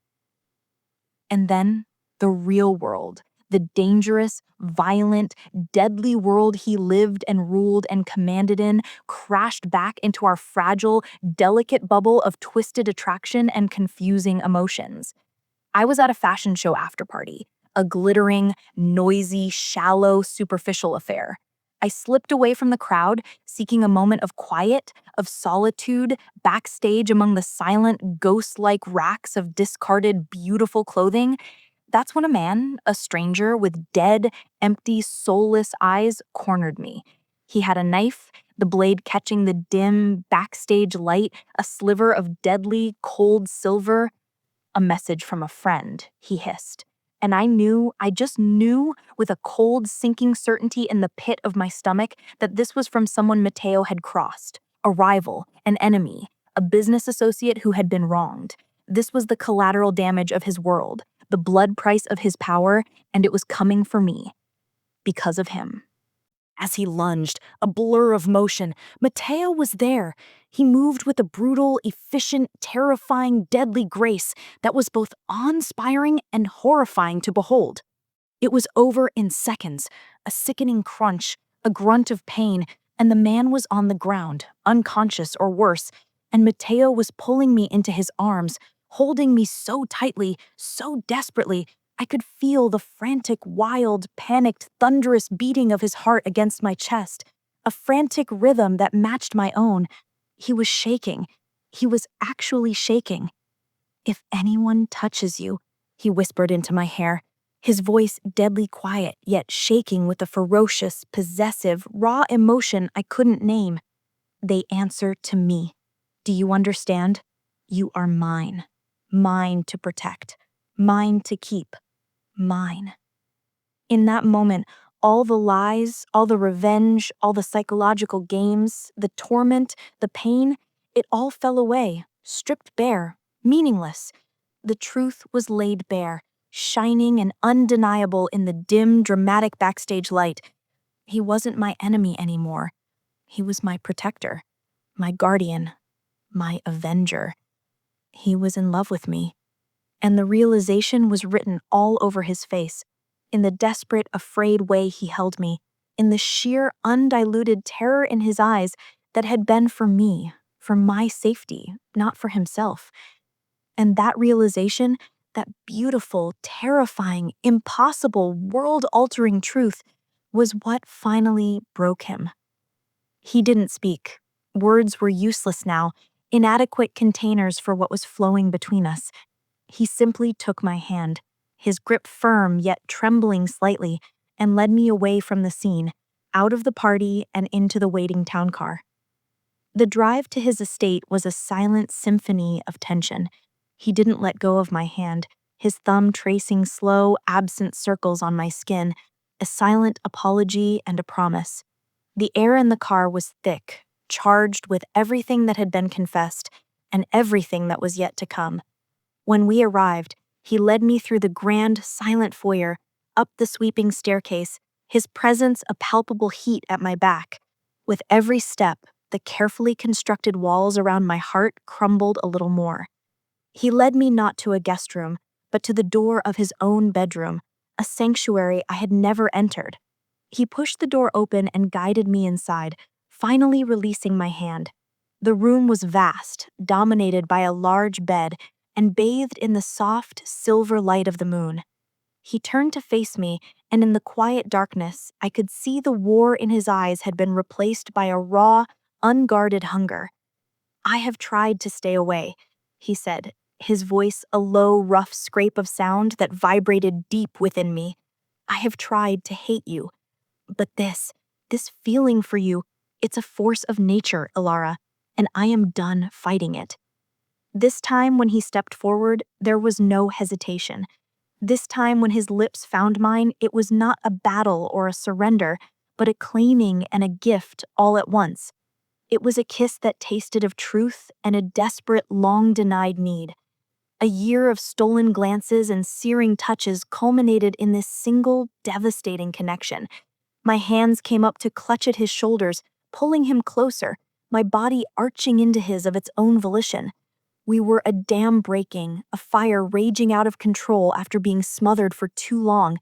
And then the real world, the dangerous, violent, deadly world he lived and ruled and commanded in, crashed back into our fragile, delicate bubble of twisted attraction and confusing emotions. I was at a fashion show after party, a glittering, noisy, shallow, superficial affair. I slipped away from the crowd, seeking a moment of quiet, of solitude, backstage among the silent, ghost-like racks of discarded, beautiful clothing. That's when a man, a stranger with dead, empty, soulless eyes, cornered me. He had a knife, the blade catching the dim, backstage light, a sliver of deadly, cold silver. "A message from a friend," he hissed. And I just knew with a cold, sinking certainty in the pit of my stomach that this was from someone Matteo had crossed, a rival, an enemy, a business associate who had been wronged. This was the collateral damage of his world, the blood price of his power, and it was coming for me. Because of him. As he lunged, a blur of motion, Matteo was there. He moved with a brutal, efficient, terrifying, deadly grace that was both awe-inspiring and horrifying to behold. It was over in seconds, a sickening crunch, a grunt of pain, and the man was on the ground, unconscious or worse, and Matteo was pulling me into his arms, holding me so tightly, so desperately, I could feel the frantic, wild, panicked, thunderous beating of his heart against my chest, a frantic rhythm that matched my own. He was shaking. He was actually shaking. "If anyone touches you," he whispered into my hair, his voice deadly quiet, yet shaking with a ferocious, possessive, raw emotion I couldn't name. "They answer to me. Do you understand? You are mine. Mine to protect. Mine to keep. Mine." In that moment, all the lies, all the revenge, all the psychological games, the torment, the pain, it all fell away, stripped bare, meaningless. The truth was laid bare, shining and undeniable in the dim, dramatic backstage light. He wasn't my enemy anymore. He was my protector, my guardian, my avenger. He was in love with me. And the realization was written all over his face, in the desperate, afraid way he held me, in the sheer, undiluted terror in his eyes that had been for me, for my safety, not for himself. And that realization, that beautiful, terrifying, impossible, world-altering truth, was what finally broke him. He didn't speak. Words were useless now, inadequate containers for what was flowing between us. He simply took my hand, his grip firm yet trembling slightly, and led me away from the scene, out of the party and into the waiting town car. The drive to his estate was a silent symphony of tension. He didn't let go of my hand, his thumb tracing slow, absent circles on my skin, a silent apology and a promise. The air in the car was thick, charged with everything that had been confessed and everything that was yet to come. When we arrived, he led me through the grand, silent foyer, up the sweeping staircase, his presence a palpable heat at my back. With every step, the carefully constructed walls around my heart crumbled a little more. He led me not to a guest room, but to the door of his own bedroom, a sanctuary I had never entered. He pushed the door open and guided me inside, finally releasing my hand. The room was vast, dominated by a large bed, and bathed in the soft, silver light of the moon. He turned to face me, and in the quiet darkness, I could see the war in his eyes had been replaced by a raw, unguarded hunger. "I have tried to stay away," he said, his voice a low, rough scrape of sound that vibrated deep within me. "I have tried to hate you. But this feeling for you, it's a force of nature, Ilara, and I am done fighting it." This time when he stepped forward, there was no hesitation. This time when his lips found mine, it was not a battle or a surrender, but a claiming and a gift all at once. It was a kiss that tasted of truth and a desperate, long-denied need. A year of stolen glances and searing touches culminated in this single, devastating connection. My hands came up to clutch at his shoulders, pulling him closer, my body arching into his of its own volition. We were a dam breaking, a fire raging out of control after being smothered for too long.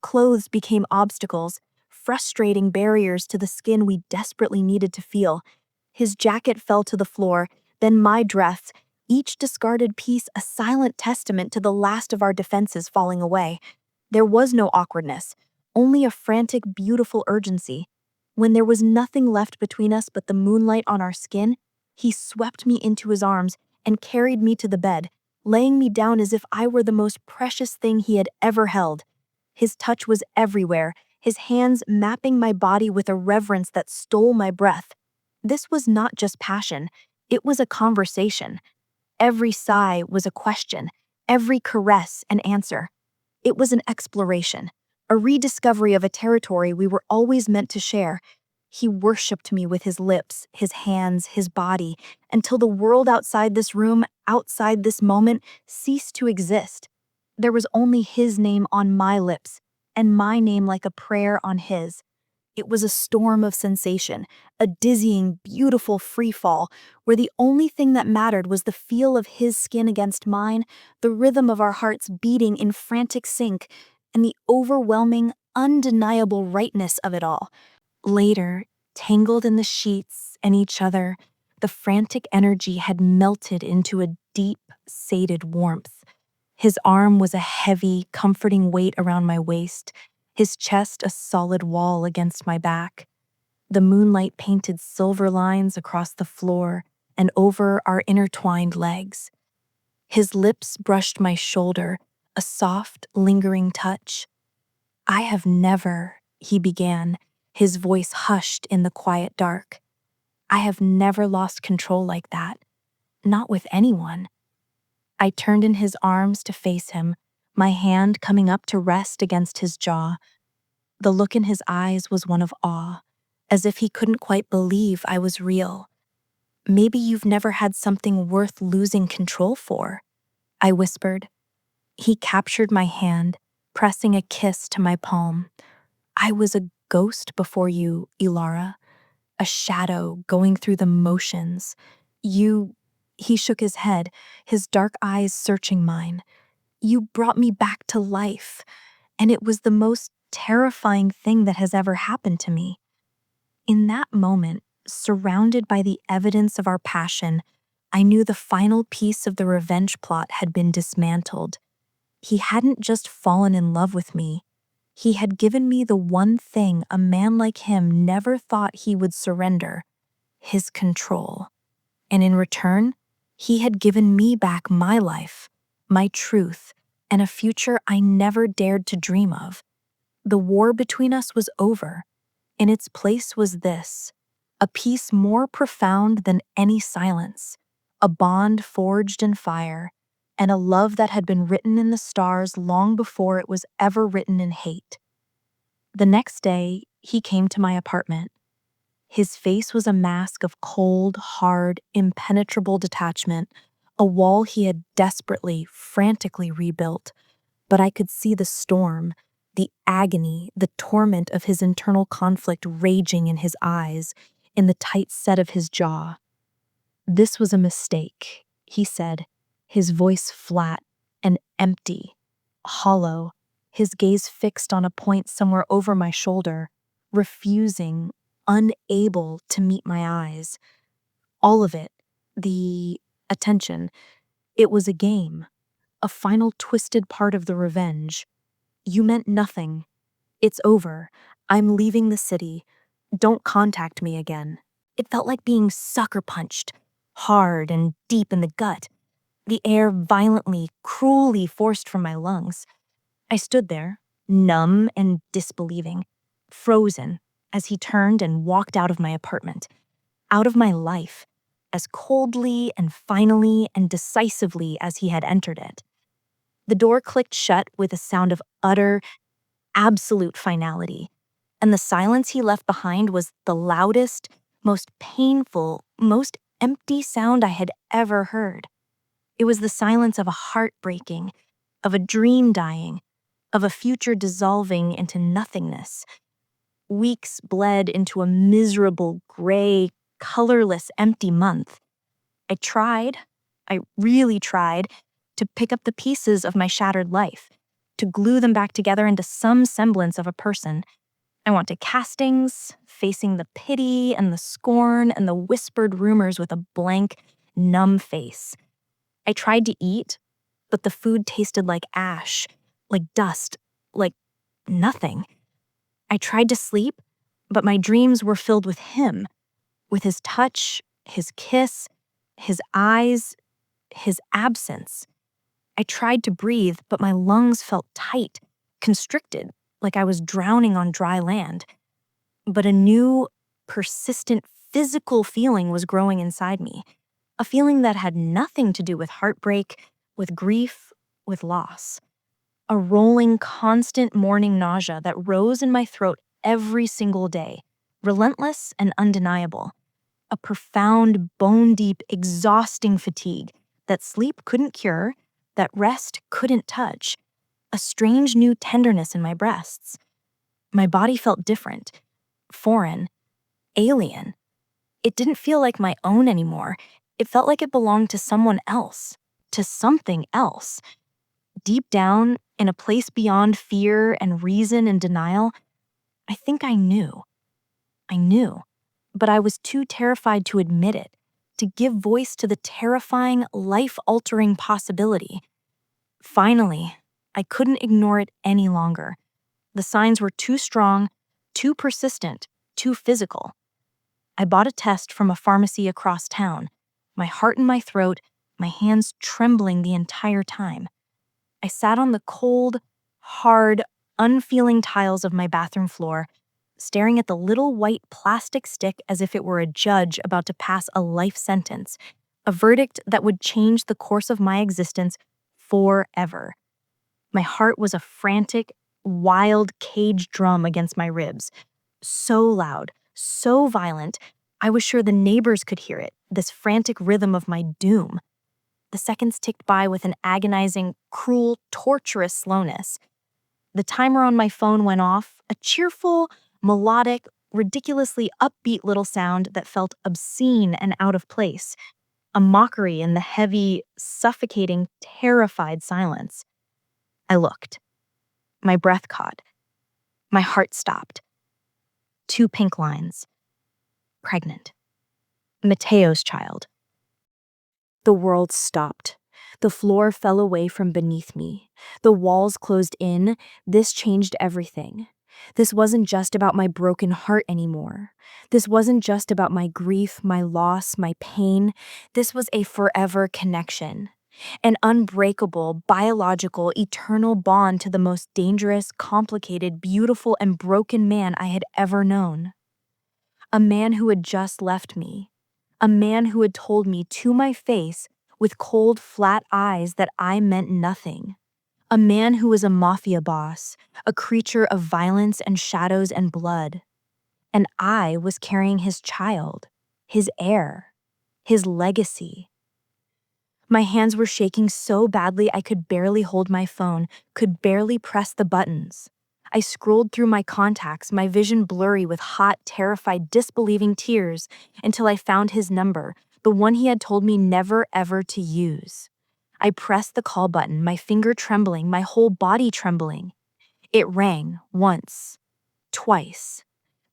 Clothes became obstacles, frustrating barriers to the skin we desperately needed to feel. His jacket fell to the floor, then my dress, each discarded piece a silent testament to the last of our defenses falling away. There was no awkwardness, only a frantic, beautiful urgency. When there was nothing left between us but the moonlight on our skin, he swept me into his arms and carried me to the bed, laying me down as if I were the most precious thing he had ever held. His touch was everywhere, his hands mapping my body with a reverence that stole my breath. This was not just passion, it was a conversation. Every sigh was a question, every caress an answer. It was an exploration, a rediscovery of a territory we were always meant to share. He worshipped me with his lips, his hands, his body, until the world outside this room, outside this moment, ceased to exist. There was only his name on my lips, and my name like a prayer on his. It was a storm of sensation, a dizzying, beautiful free fall, where the only thing that mattered was the feel of his skin against mine, the rhythm of our hearts beating in frantic sync, and the overwhelming, undeniable rightness of it all. Later, tangled in the sheets and each other, the frantic energy had melted into a deep, sated warmth. His arm was a heavy, comforting weight around my waist, his chest a solid wall against my back. The moonlight painted silver lines across the floor and over our intertwined legs. His lips brushed my shoulder, a soft, lingering touch. "I have never," he began, his voice hushed in the quiet dark. "I have never lost control like that. Not with anyone." I turned in his arms to face him, my hand coming up to rest against his jaw. The look in his eyes was one of awe, as if he couldn't quite believe I was real. "Maybe you've never had something worth losing control for," I whispered. He captured my hand, pressing a kiss to my palm. "I was a ghost before you, Ilara, a shadow going through the motions. You—" He shook his head, his dark eyes searching mine. "You brought me back to life, and it was the most terrifying thing that has ever happened to me." In that moment, surrounded by the evidence of our passion, I knew the final piece of the revenge plot had been dismantled. He hadn't just fallen in love with me. He had given me the one thing a man like him never thought he would surrender: his control. And in return, he had given me back my life, my truth, and a future I never dared to dream of. The war between us was over. In its place was this: a peace more profound than any silence, a bond forged in fire, and a love that had been written in the stars long before it was ever written in hate. The next day, he came to my apartment. His face was a mask of cold, hard, impenetrable detachment, a wall he had desperately, frantically rebuilt. But I could see the storm, the agony, the torment of his internal conflict raging in his eyes, in the tight set of his jaw. "This was a mistake," he said, his voice flat and empty, hollow, his gaze fixed on a point somewhere over my shoulder, refusing, unable to meet my eyes. All of it, the attention, it was a game, a final twisted part of the revenge. "You meant nothing. It's over. I'm leaving the city. Don't contact me again." It felt like being sucker punched, hard and deep in the gut, the air violently, cruelly forced from my lungs. I stood there, numb and disbelieving, frozen, as he turned and walked out of my apartment, out of my life, as coldly and finally and decisively as he had entered it. The door clicked shut with a sound of utter, absolute finality, and the silence he left behind was the loudest, most painful, most empty sound I had ever heard. It was the silence of a heart breaking, of a dream dying, of a future dissolving into nothingness. Weeks bled into a miserable, gray, colorless, empty month. I really tried, to pick up the pieces of my shattered life, to glue them back together into some semblance of a person. I went to castings, facing the pity and the scorn and the whispered rumors with a blank, numb face. I tried to eat, but the food tasted like ash, like dust, like nothing. I tried to sleep, but my dreams were filled with him, with his touch, his kiss, his eyes, his absence. I tried to breathe, but my lungs felt tight, constricted, like I was drowning on dry land. But a new, persistent, physical feeling was growing inside me, a feeling that had nothing to do with heartbreak, with grief, with loss. A rolling, constant morning nausea that rose in my throat every single day, relentless and undeniable. A profound, bone-deep, exhausting fatigue that sleep couldn't cure, that rest couldn't touch. A strange new tenderness in my breasts. My body felt different, foreign, alien. It didn't feel like my own anymore. It felt like it belonged to someone else, to something else. Deep down, in a place beyond fear and reason and denial, I think I knew. I knew. But I was too terrified to admit it, to give voice to the terrifying, life-altering possibility. Finally, I couldn't ignore it any longer. The signs were too strong, too persistent, too physical. I bought a test from a pharmacy across town, my heart in my throat, my hands trembling the entire time. I sat on the cold, hard, unfeeling tiles of my bathroom floor, staring at the little white plastic stick as if it were a judge about to pass a life sentence, a verdict that would change the course of my existence forever. My heart was a frantic, wild cage drum against my ribs, so loud, so violent, I was sure the neighbors could hear it, this frantic rhythm of my doom. The seconds ticked by with an agonizing, cruel, torturous slowness. The timer on my phone went off, a cheerful, melodic, ridiculously upbeat little sound that felt obscene and out of place, a mockery in the heavy, suffocating, terrified silence. I looked. My breath caught. My heart stopped. 2 pink lines. Pregnant. Matteo's child. The world stopped. The floor fell away from beneath me. The walls closed in. This changed everything. This wasn't just about my broken heart anymore. This wasn't just about my grief, my loss, my pain. This was a forever connection. An unbreakable, biological, eternal bond to the most dangerous, complicated, beautiful, and broken man I had ever known. A man who had just left me. A man who had told me to my face with cold, flat eyes that I meant nothing. A man who was a mafia boss, a creature of violence and shadows and blood. And I was carrying his child, his heir, his legacy. My hands were shaking so badly I could barely hold my phone, could barely press the buttons. I scrolled through my contacts, my vision blurry with hot, terrified, disbelieving tears, until I found his number, the one he had told me never ever to use. I pressed the call button, my finger trembling, my whole body trembling. It rang once, twice.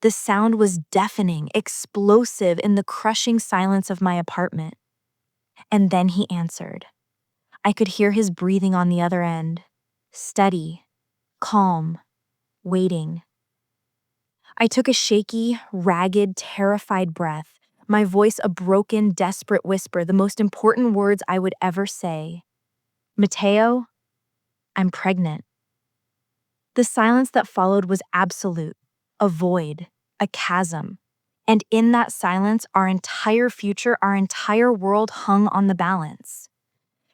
The sound was deafening, explosive in the crushing silence of my apartment. And then he answered. I could hear his breathing on the other end, steady, calm, waiting. I took a shaky, ragged, terrified breath, my voice a broken, desperate whisper, the most important words I would ever say. Matteo, I'm pregnant. The silence that followed was absolute, a void, a chasm. And in that silence, our entire future, our entire world hung on the balance.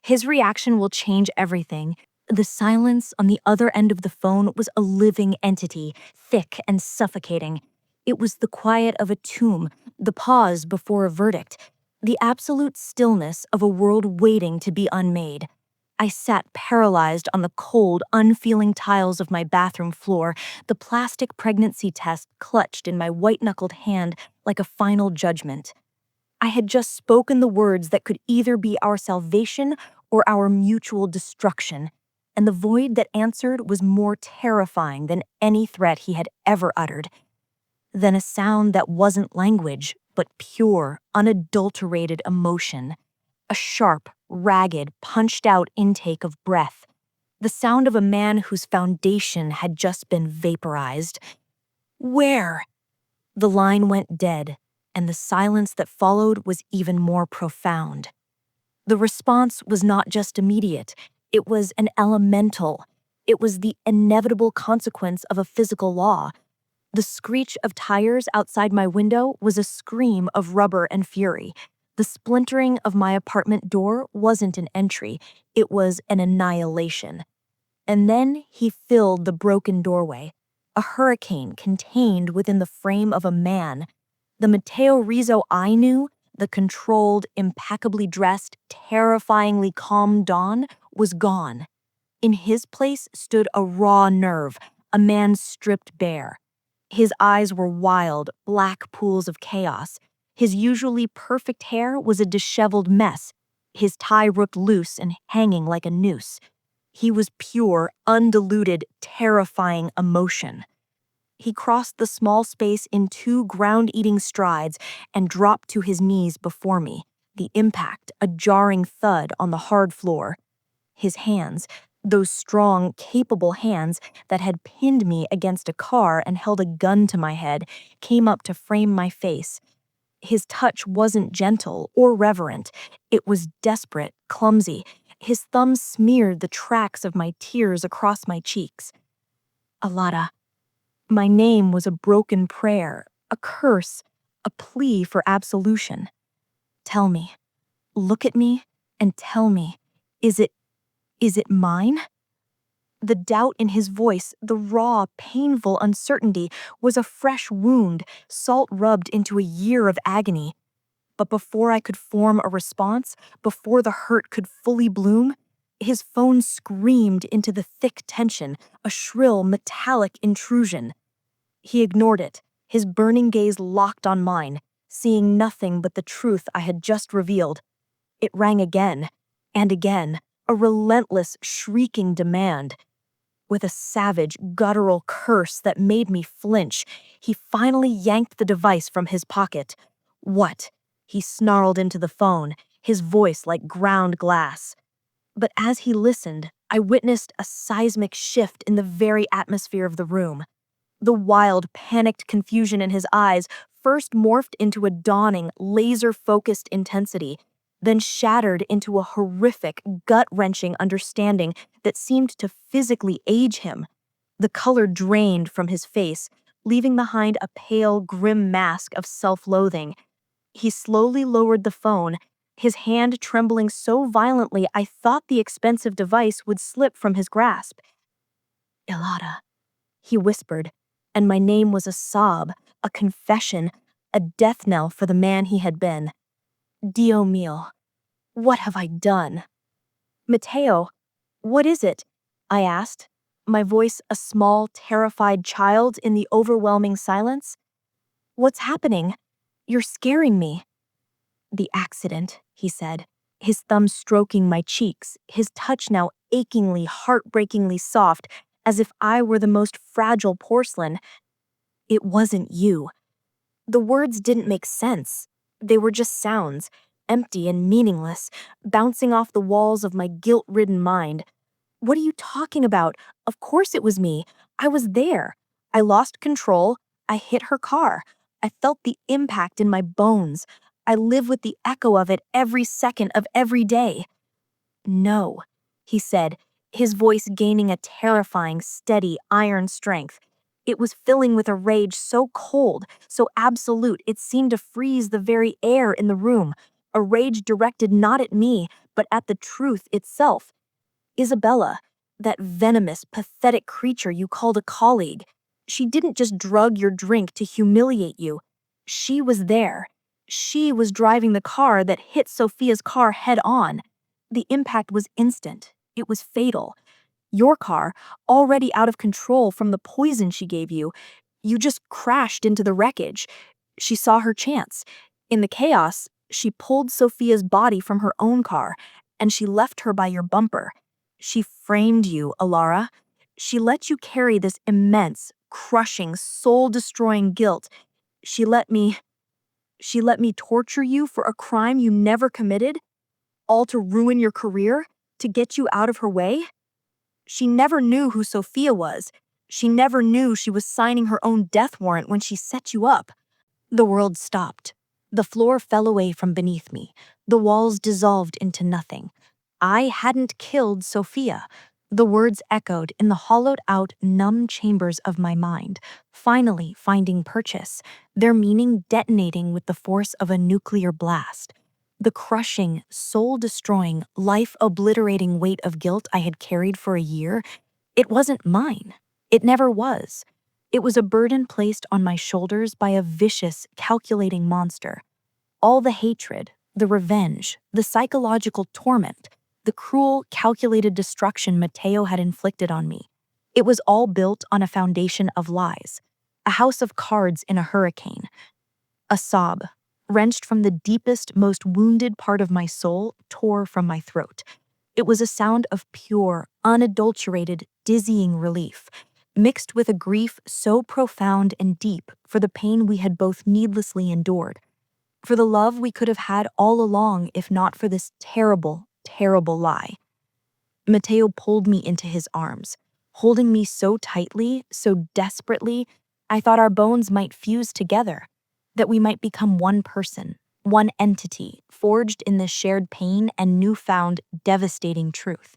His reaction will change everything. The silence on the other end of the phone was a living entity, thick and suffocating. It was the quiet of a tomb, the pause before a verdict, the absolute stillness of a world waiting to be unmade. I sat paralyzed on the cold, unfeeling tiles of my bathroom floor, the plastic pregnancy test clutched in my white-knuckled hand like a final judgment. I had just spoken the words that could either be our salvation or our mutual destruction, and the void that answered was more terrifying than any threat he had ever uttered. Then a sound that wasn't language, but pure, unadulterated emotion. A sharp, ragged, punched-out intake of breath. The sound of a man whose foundation had just been vaporized. Where? The line went dead, and the silence that followed was even more profound. The response was not just immediate, it was an elemental. It was the inevitable consequence of a physical law. The screech of tires outside my window was a scream of rubber and fury. The splintering of my apartment door wasn't an entry, it was an annihilation. And then he filled the broken doorway, a hurricane contained within the frame of a man. The Matteo Rizzo I knew, the controlled, impeccably dressed, terrifyingly calm Dawn, was gone. In his place stood a raw nerve, a man stripped bare. His eyes were wild, black pools of chaos. His usually perfect hair was a disheveled mess. His tie rooked loose and hanging like a noose. He was pure, undiluted, terrifying emotion. He crossed the small space in 2 ground-eating strides and dropped to his knees before me, the impact a jarring thud on the hard floor. His hands, those strong, capable hands that had pinned me against a car and held a gun to my head, came up to frame my face. His touch wasn't gentle or reverent. It was desperate, clumsy. His thumbs smeared the tracks of my tears across my cheeks. Alada. My name was a broken prayer, a curse, a plea for absolution. Tell me, look at me, and tell me, is it mine? The doubt in his voice, the raw, painful uncertainty, was a fresh wound, salt rubbed into a year of agony. But before I could form a response, before the hurt could fully bloom, his phone screamed into the thick tension, a shrill, metallic intrusion. He ignored it, his burning gaze locked on mine, seeing nothing but the truth I had just revealed. It rang again, and again, a relentless, shrieking demand. With a savage, guttural curse that made me flinch, he finally yanked the device from his pocket. What? He snarled into the phone, his voice like ground glass. But as he listened, I witnessed a seismic shift in the very atmosphere of the room. The wild, panicked confusion in his eyes first morphed into a dawning, laser-focused intensity, then shattered into a horrific, gut-wrenching understanding that seemed to physically age him. The color drained from his face, leaving behind a pale, grim mask of self-loathing. He slowly lowered the phone, his hand trembling so violently I thought the expensive device would slip from his grasp. "Ilada," he whispered, and my name was a sob, a confession, a death knell for the man he had been. Dio mio, what have I done? "Matteo, what is it?" I asked, my voice a small, terrified child in the overwhelming silence. "What's happening? You're scaring me." "The accident," he said, his thumb stroking my cheeks, his touch now achingly, heartbreakingly soft, as if I were the most fragile porcelain. "It wasn't you." The words didn't make sense. They were just sounds, empty and meaningless, bouncing off the walls of my guilt-ridden mind. "What are you talking about? Of course it was me. I was there. I lost control. I hit her car. I felt the impact in my bones. I live with the echo of it every second of every day." "No," he said, his voice gaining a terrifying, steady, iron strength. It was filling with a rage so cold, so absolute it seemed to freeze the very air in the room, a rage directed not at me, but at the truth itself. "Isabella, that venomous, pathetic creature you called a colleague, she didn't just drug your drink to humiliate you. She was there. She was driving the car that hit Sophia's car head on. The impact was instant. It was fatal. Your car, already out of control from the poison she gave you, you just crashed into the wreckage. She saw her chance. In the chaos, she pulled Sophia's body from her own car, and she left her by your bumper. She framed you, Alara. She let you carry this immense, crushing, soul-destroying guilt. She let me torture you for a crime you never committed, all to ruin your career, to get you out of her way. She never knew who Sophia was. She never knew she was signing her own death warrant when she set you up." The world stopped. The floor fell away from beneath me. The walls dissolved into nothing. I hadn't killed Sophia. The words echoed in the hollowed-out, numb chambers of my mind, finally finding purchase, their meaning detonating with the force of a nuclear blast. The crushing, soul-destroying, life-obliterating weight of guilt I had carried for a year, it wasn't mine. It never was. It was a burden placed on my shoulders by a vicious, calculating monster. All the hatred, the revenge, the psychological torment, the cruel, calculated destruction Matteo had inflicted on me. It was all built on a foundation of lies. a house of cards in a hurricane. A sob, wrenched from the deepest, most wounded part of my soul, tore from my throat. It was a sound of pure, unadulterated, dizzying relief, mixed with a grief so profound and deep for the pain we had both needlessly endured, for the love we could have had all along if not for this terrible, terrible lie. Matteo pulled me into his arms, holding me so tightly, so desperately, I thought our bones might fuse together, that we might become one person, one entity, forged in this shared pain and newfound, devastating truth.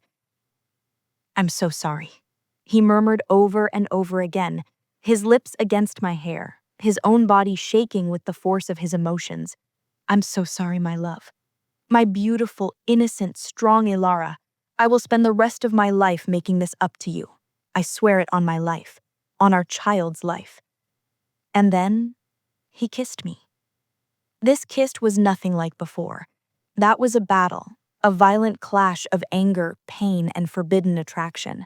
"I'm so sorry," he murmured over and over again, his lips against my hair, his own body shaking with the force of his emotions. "I'm so sorry, my love. My beautiful, innocent, strong Ilara. I will spend the rest of my life making this up to you. I swear it on my life, on our child's life." And then he kissed me. This kiss was nothing like before. That was a battle, a violent clash of anger, pain, and forbidden attraction.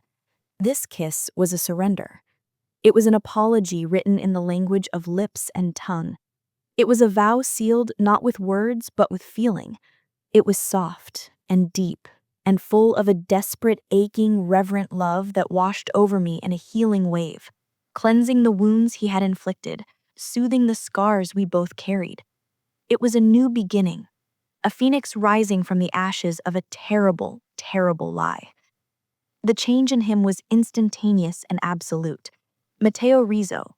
This kiss was a surrender. It was an apology written in the language of lips and tongue. It was a vow sealed not with words but with feeling. It was soft and deep and full of a desperate, aching, reverent love that washed over me in a healing wave, cleansing the wounds he had inflicted, soothing the scars we both carried. It was a new beginning, a phoenix rising from the ashes of a terrible, terrible lie. The change in him was instantaneous and absolute. Matteo Rizzo,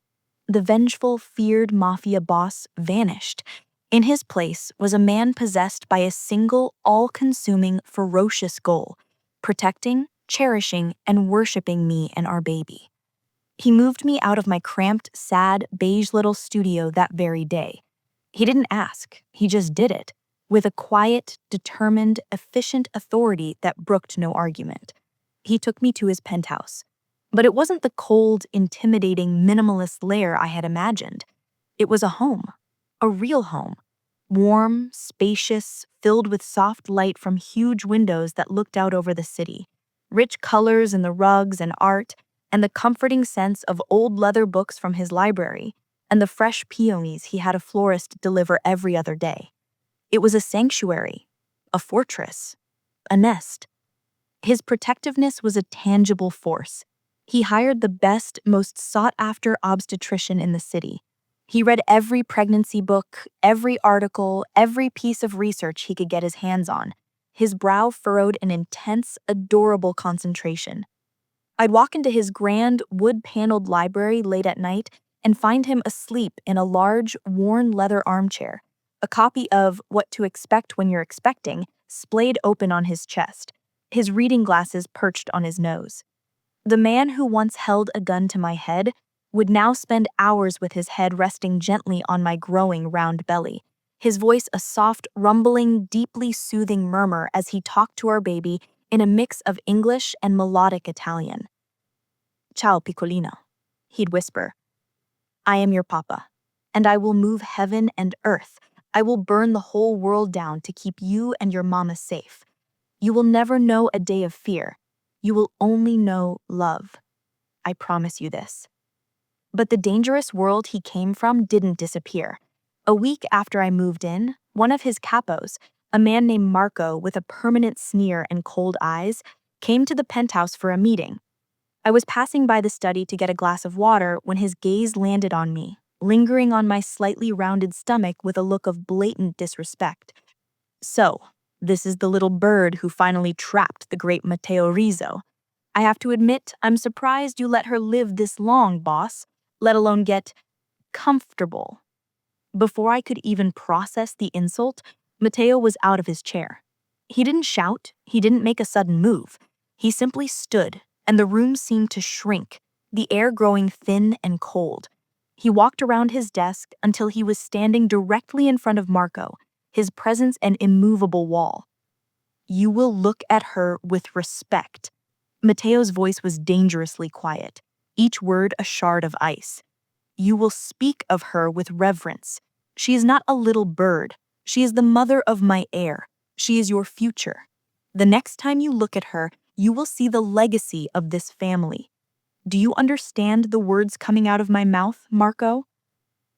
the vengeful, feared Mafia boss, vanished. In his place was a man possessed by a single, all-consuming, ferocious goal: protecting, cherishing, and worshiping me and our baby. He moved me out of my cramped, sad, beige little studio that very day. He didn't ask, he just did it, with a quiet, determined, efficient authority that brooked no argument. He took me to his penthouse. But it wasn't the cold, intimidating, minimalist lair I had imagined. It was a home, a real home. Warm, spacious, filled with soft light from huge windows that looked out over the city. Rich colors in the rugs and art, and the comforting sense of old leather books from his library, and the fresh peonies he had a florist deliver every other day. It was a sanctuary, a fortress, a nest. His protectiveness was a tangible force. He hired the best, most sought-after obstetrician in the city. He read every pregnancy book, every article, every piece of research he could get his hands on. His brow furrowed in intense, adorable concentration. I'd walk into his grand, wood-paneled library late at night and find him asleep in a large, worn leather armchair, a copy of What to Expect When You're Expecting splayed open on his chest, his reading glasses perched on his nose. The man who once held a gun to my head would now spend hours with his head resting gently on my growing round belly, his voice a soft, rumbling, deeply soothing murmur as he talked to our baby in a mix of English and melodic Italian. "Ciao, piccolino," he'd whisper. "I am your papa, and I will move heaven and earth. I will burn the whole world down to keep you and your mama safe. You will never know a day of fear. You will only know love. I promise you this." But the dangerous world he came from didn't disappear. A week after I moved in, one of his capos, a man named Marco with a permanent sneer and cold eyes, came to the penthouse for a meeting. I was passing by the study to get a glass of water when his gaze landed on me, lingering on my slightly rounded stomach with a look of blatant disrespect. "So, this is the little bird who finally trapped the great Matteo Rizzo. I have to admit, I'm surprised you let her live this long, boss, let alone get comfortable." Before I could even process the insult, Matteo was out of his chair. He didn't shout, he didn't make a sudden move. He simply stood, and the room seemed to shrink, the air growing thin and cold. He walked around his desk until he was standing directly in front of Marco, his presence an immovable wall. "You will look at her with respect." Matteo's voice was dangerously quiet, each word a shard of ice. "You will speak of her with reverence. She is not a little bird. She is the mother of my heir. She is your future. The next time you look at her, you will see the legacy of this family. Do you understand the words coming out of my mouth, Marco?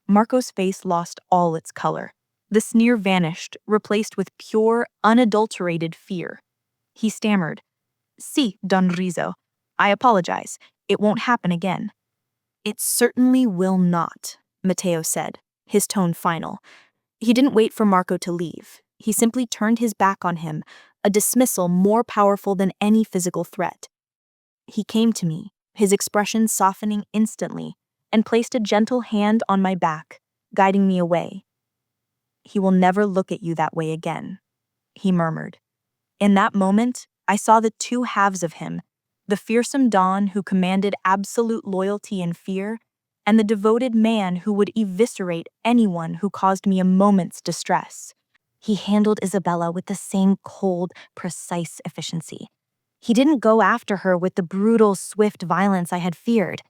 Marco's face lost all its color. The sneer vanished, replaced with pure, unadulterated fear. He stammered, "Si, Don Rizzo. I apologize. It won't happen again." "It certainly will not," Matteo said, his tone final. He didn't wait for Marco to leave. He simply turned his back on him, a dismissal more powerful than any physical threat. He came to me, his expression softening instantly, and placed a gentle hand on my back, guiding me away. "He will never look at you that way again," he murmured. In that moment, I saw the two halves of him, the fearsome Don who commanded absolute loyalty and fear, and the devoted man who would eviscerate anyone who caused me a moment's distress. He handled Isabella with the same cold, precise efficiency. He didn't go after her with the brutal, swift violence I had feared.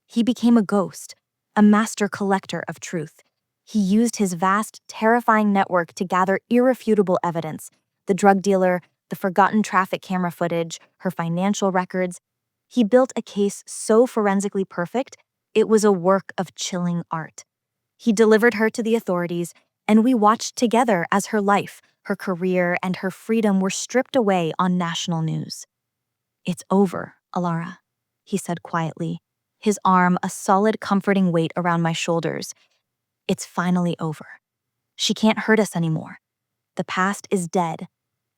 He became a ghost, a master collector of truth. He used his vast, terrifying network to gather irrefutable evidence: the drug dealer, the forgotten traffic camera footage, her financial records. He built a case so forensically perfect, it was a work of chilling art. He delivered her to the authorities, and we watched together as her life, her career, and her freedom were stripped away on national news. "It's over, Alara," he said quietly, his arm a solid, comforting weight around my shoulders. "It's finally over. She can't hurt us anymore. The past is dead.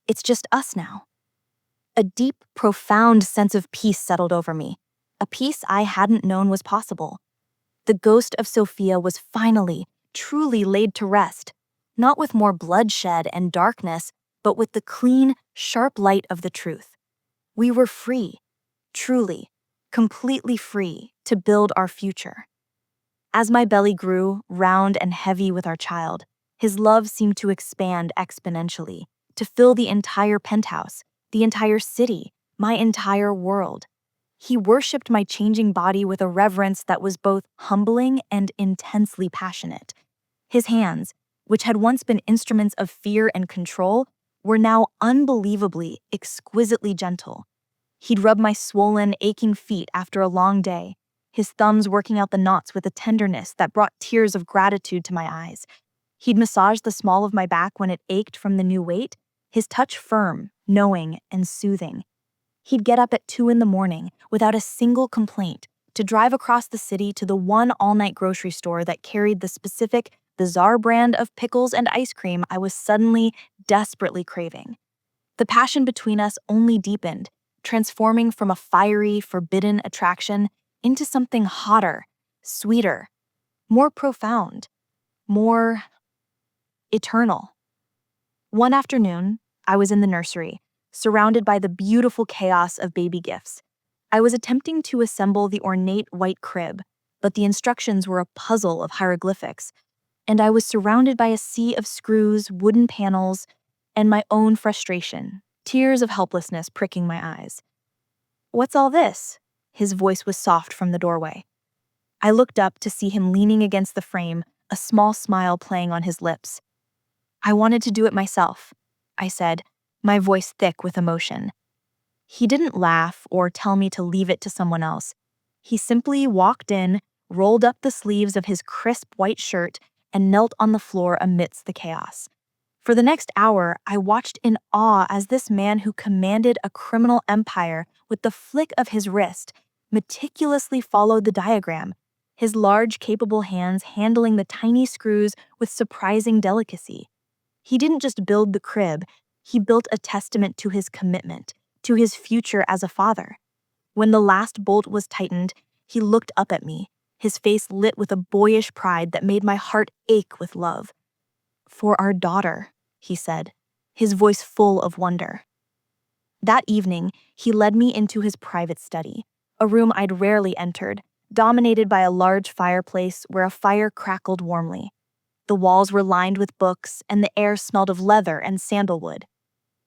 It's just us now." A deep, profound sense of peace settled over me, a peace I hadn't known was possible. The ghost of Sophia was finally, truly laid to rest, not with more bloodshed and darkness, but with the clean, sharp light of the truth. We were free, truly, completely free to build our future. As my belly grew, round and heavy with our child, his love seemed to expand exponentially, to fill the entire penthouse, the entire city, my entire world. He worshipped my changing body with a reverence that was both humbling and intensely passionate. His hands, which had once been instruments of fear and control, were now unbelievably, exquisitely gentle. He'd rub my swollen, aching feet after a long day, his thumbs working out the knots with a tenderness that brought tears of gratitude to my eyes. He'd massage the small of my back when it ached from the new weight, his touch firm, knowing, and soothing. He'd get up at 2 a.m. without a single complaint to drive across the city to the one all-night grocery store that carried the specific, bizarre brand of pickles and ice cream I was suddenly, desperately craving. The passion between us only deepened, transforming from a fiery, forbidden attraction into something hotter, sweeter, more profound, more eternal. One afternoon, I was in the nursery, surrounded by the beautiful chaos of baby gifts. I was attempting to assemble the ornate white crib, but the instructions were a puzzle of hieroglyphics, and I was surrounded by a sea of screws, wooden panels, and my own frustration, tears of helplessness pricking my eyes. "What's all this?" His voice was soft from the doorway. I looked up to see him leaning against the frame, a small smile playing on his lips. "I wanted to do it myself," I said, my voice thick with emotion. He didn't laugh or tell me to leave it to someone else. He simply walked in, rolled up the sleeves of his crisp white shirt, and knelt on the floor amidst the chaos. For the next hour, I watched in awe as this man who commanded a criminal empire with the flick of his wrist meticulously followed the diagram, his large, capable hands handling the tiny screws with surprising delicacy. He didn't just build the crib, he built a testament to his commitment, to his future as a father. When the last bolt was tightened, he looked up at me, his face lit with a boyish pride that made my heart ache with love. "For our daughter," he said, his voice full of wonder. That evening, he led me into his private study, a room I'd rarely entered, dominated by a large fireplace where a fire crackled warmly. The walls were lined with books, and the air smelled of leather and sandalwood.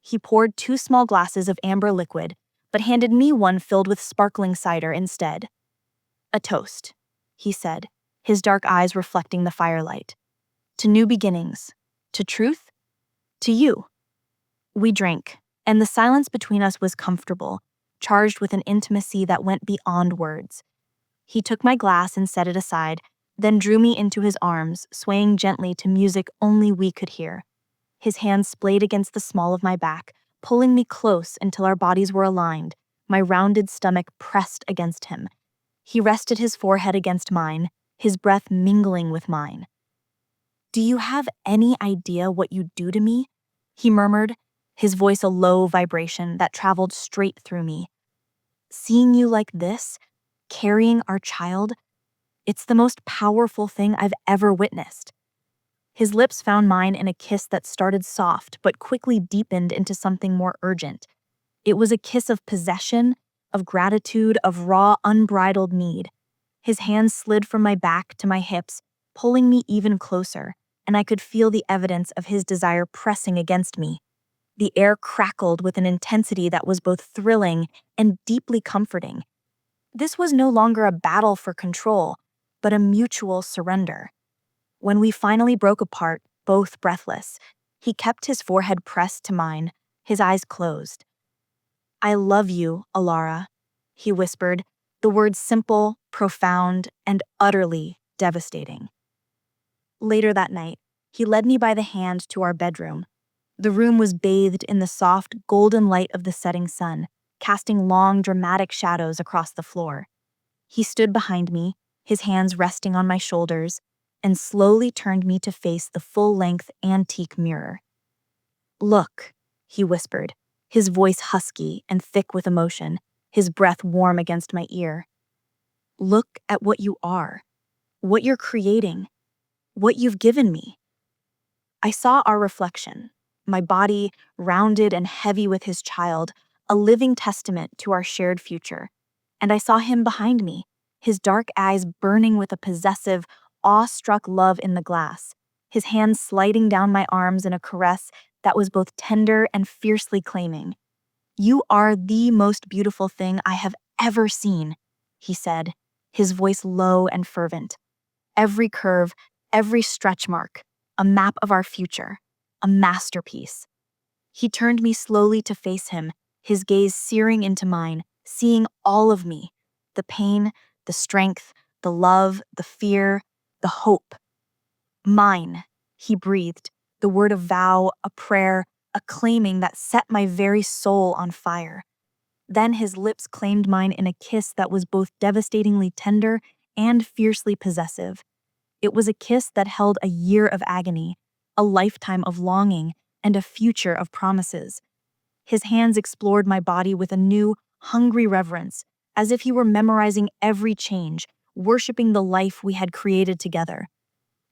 He poured 2 small glasses of amber liquid, but handed me one filled with sparkling cider instead. "A toast," he said, his dark eyes reflecting the firelight. "To new beginnings, to truth, to you." We drank, and the silence between us was comfortable, charged with an intimacy that went beyond words. He took my glass and set it aside, then drew me into his arms, swaying gently to music only we could hear. His hands splayed against the small of my back, pulling me close until our bodies were aligned, my rounded stomach pressed against him. He rested his forehead against mine, his breath mingling with mine. "Do you have any idea what you do to me?" he murmured, his voice a low vibration that traveled straight through me. "Seeing you like this, carrying our child, it's the most powerful thing I've ever witnessed." His lips found mine in a kiss that started soft but quickly deepened into something more urgent. It was a kiss of possession, of gratitude, of raw, unbridled need. His hands slid from my back to my hips, pulling me even closer, and I could feel the evidence of his desire pressing against me. The air crackled with an intensity that was both thrilling and deeply comforting. This was no longer a battle for control, but a mutual surrender. When we finally broke apart, both breathless, he kept his forehead pressed to mine, his eyes closed. "I love you, Alara," he whispered, the words simple, profound, and utterly devastating. Later that night, he led me by the hand to our bedroom. The room was bathed in the soft, golden light of the setting sun, casting long, dramatic shadows across the floor. He stood behind me, his hands resting on my shoulders, and slowly turned me to face the full-length antique mirror. "Look," he whispered, his voice husky and thick with emotion, his breath warm against my ear. "Look at what you are, what you're creating, what you've given me." I saw our reflection, my body rounded and heavy with his child, a living testament to our shared future. And I saw him behind me, his dark eyes burning with a possessive, awe-struck love in the glass, his hands sliding down my arms in a caress that was both tender and fiercely claiming. "You are the most beautiful thing I have ever seen," he said, his voice low and fervent. "Every curve, every stretch mark, a map of our future, a masterpiece." He turned me slowly to face him, his gaze searing into mine, seeing all of me, the pain, the strength, the love, the fear, the hope. "Mine," he breathed, the word a vow, a prayer, a claiming that set my very soul on fire. Then his lips claimed mine in a kiss that was both devastatingly tender and fiercely possessive. It was a kiss that held a year of agony, a lifetime of longing, and a future of promises. His hands explored my body with a new, hungry reverence, as if he were memorizing every change, worshiping the life we had created together.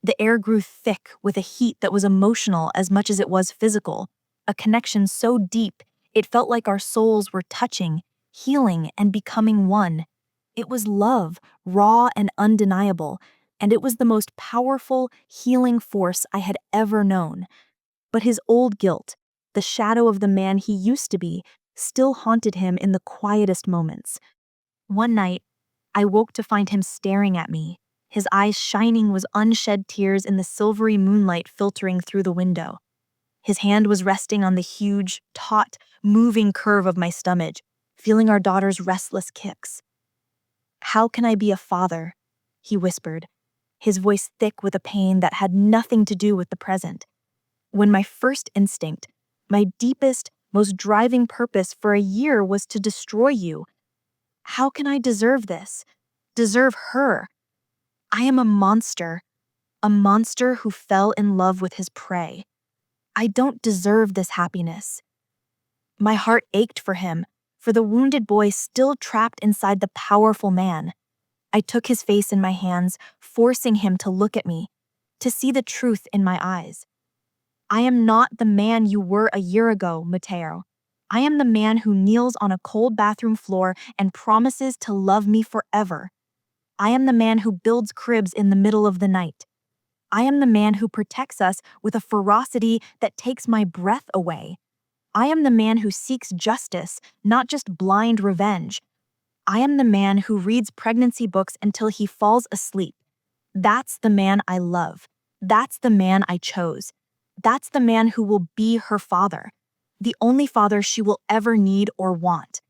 The air grew thick with a heat that was emotional as much as it was physical, a connection so deep it felt like our souls were touching, healing, and becoming one. It was love, raw and undeniable, and it was the most powerful, healing force I had ever known. But his old guilt, the shadow of the man he used to be, still haunted him in the quietest moments. One night, I woke to find him staring at me, his eyes shining with unshed tears in the silvery moonlight filtering through the window. His hand was resting on the huge, taut, moving curve of my stomach, feeling our daughter's restless kicks. "How can I be a father?" he whispered, his voice thick with a pain that had nothing to do with the present. "When my first instinct, my deepest, most driving purpose for a year was to destroy you. How can I deserve this? Deserve her? I am a monster who fell in love with his prey. I don't deserve this happiness." My heart ached for him, for the wounded boy still trapped inside the powerful man. I took his face in my hands, forcing him to look at me, to see the truth in my eyes. "I am not the man you were a year ago, Matteo. I am the man who kneels on a cold bathroom floor and promises to love me forever. I am the man who builds cribs in the middle of the night. I am the man who protects us with a ferocity that takes my breath away. I am the man who seeks justice, not just blind revenge. I am the man who reads pregnancy books until he falls asleep. That's the man I love. That's the man I chose. That's the man who will be her father, the only father she will ever need or want."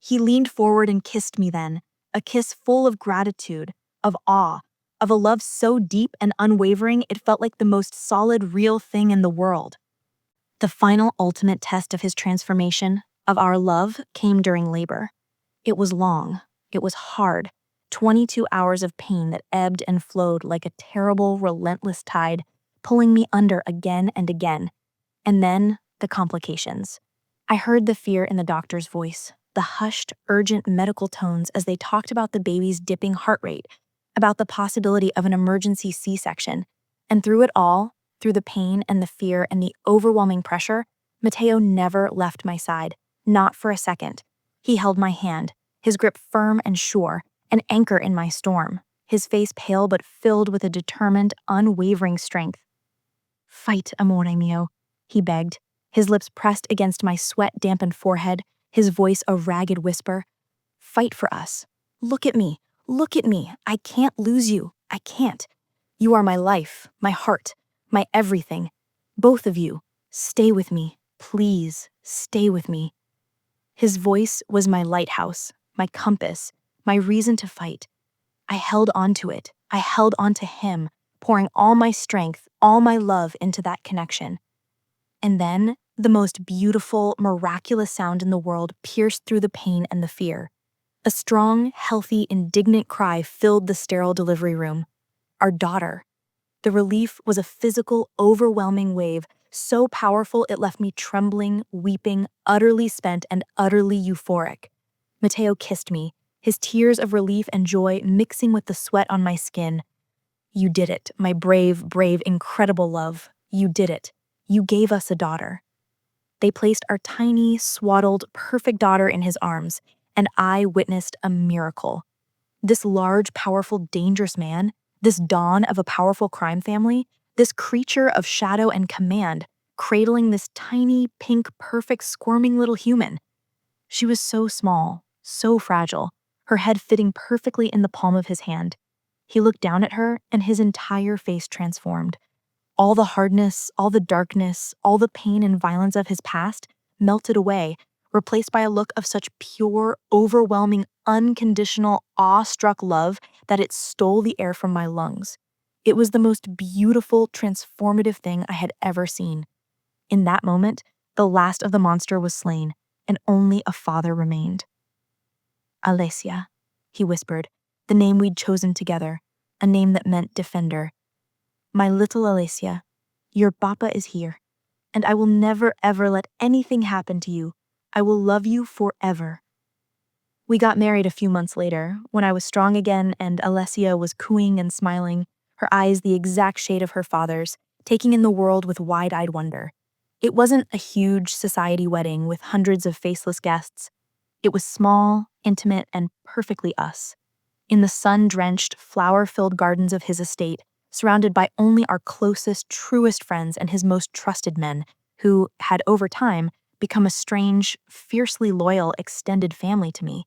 He leaned forward and kissed me then, a kiss full of gratitude, of awe, of a love so deep and unwavering it felt like the most solid, real thing in the world. The final ultimate test of his transformation, of our love, came during labor. It was long. It was hard. 22 hours of pain that ebbed and flowed like a terrible, relentless tide, pulling me under again and again. And then, the complications. I heard the fear in the doctor's voice, the hushed, urgent medical tones as they talked about the baby's dipping heart rate, about the possibility of an emergency C-section. And through it all, through the pain and the fear and the overwhelming pressure, Matteo never left my side, not for a second. He held my hand, his grip firm and sure, an anchor in my storm, his face pale but filled with a determined, unwavering strength. "Fight, amore mio," he begged, his lips pressed against my sweat-dampened forehead, his voice a ragged whisper. "Fight for us. Look at me. Look at me. I can't lose you. I can't. You are my life, my heart, my everything. Both of you. Stay with me. Please, stay with me." His voice was my lighthouse, my compass, my reason to fight. I held on to it. I held on to him, pouring all my strength, all my love into that connection. And then, the most beautiful, miraculous sound in the world pierced through the pain and the fear. A strong, healthy, indignant cry filled the sterile delivery room. Our daughter. The relief was a physical, overwhelming wave, so powerful it left me trembling, weeping, utterly spent, and utterly euphoric. Matteo kissed me, his tears of relief and joy mixing with the sweat on my skin. "You did it, my brave, brave, incredible love. You did it. You gave us a daughter." They placed our tiny, swaddled, perfect daughter in his arms, and I witnessed a miracle. This large, powerful, dangerous man, this dawn of a powerful crime family, this creature of shadow and command, cradling this tiny, pink, perfect, squirming little human. She was so small, so fragile, her head fitting perfectly in the palm of his hand. He looked down at her, and his entire face transformed. All the hardness, all the darkness, all the pain and violence of his past melted away, replaced by a look of such pure, overwhelming, unconditional, awe-struck love that it stole the air from my lungs. It was the most beautiful, transformative thing I had ever seen. In that moment, the last of the monster was slain, and only a father remained. "Alessia," he whispered, the name we'd chosen together, a name that meant defender. "My little Alessia, your papa is here, and I will never ever let anything happen to you. I will love you forever." We got married a few months later, when I was strong again and Alessia was cooing and smiling, her eyes the exact shade of her father's, taking in the world with wide-eyed wonder. It wasn't a huge society wedding with hundreds of faceless guests. It was small, intimate, and perfectly us. In the sun-drenched, flower-filled gardens of his estate, surrounded by only our closest, truest friends and his most trusted men, who had, over time, become a strange, fiercely loyal, extended family to me.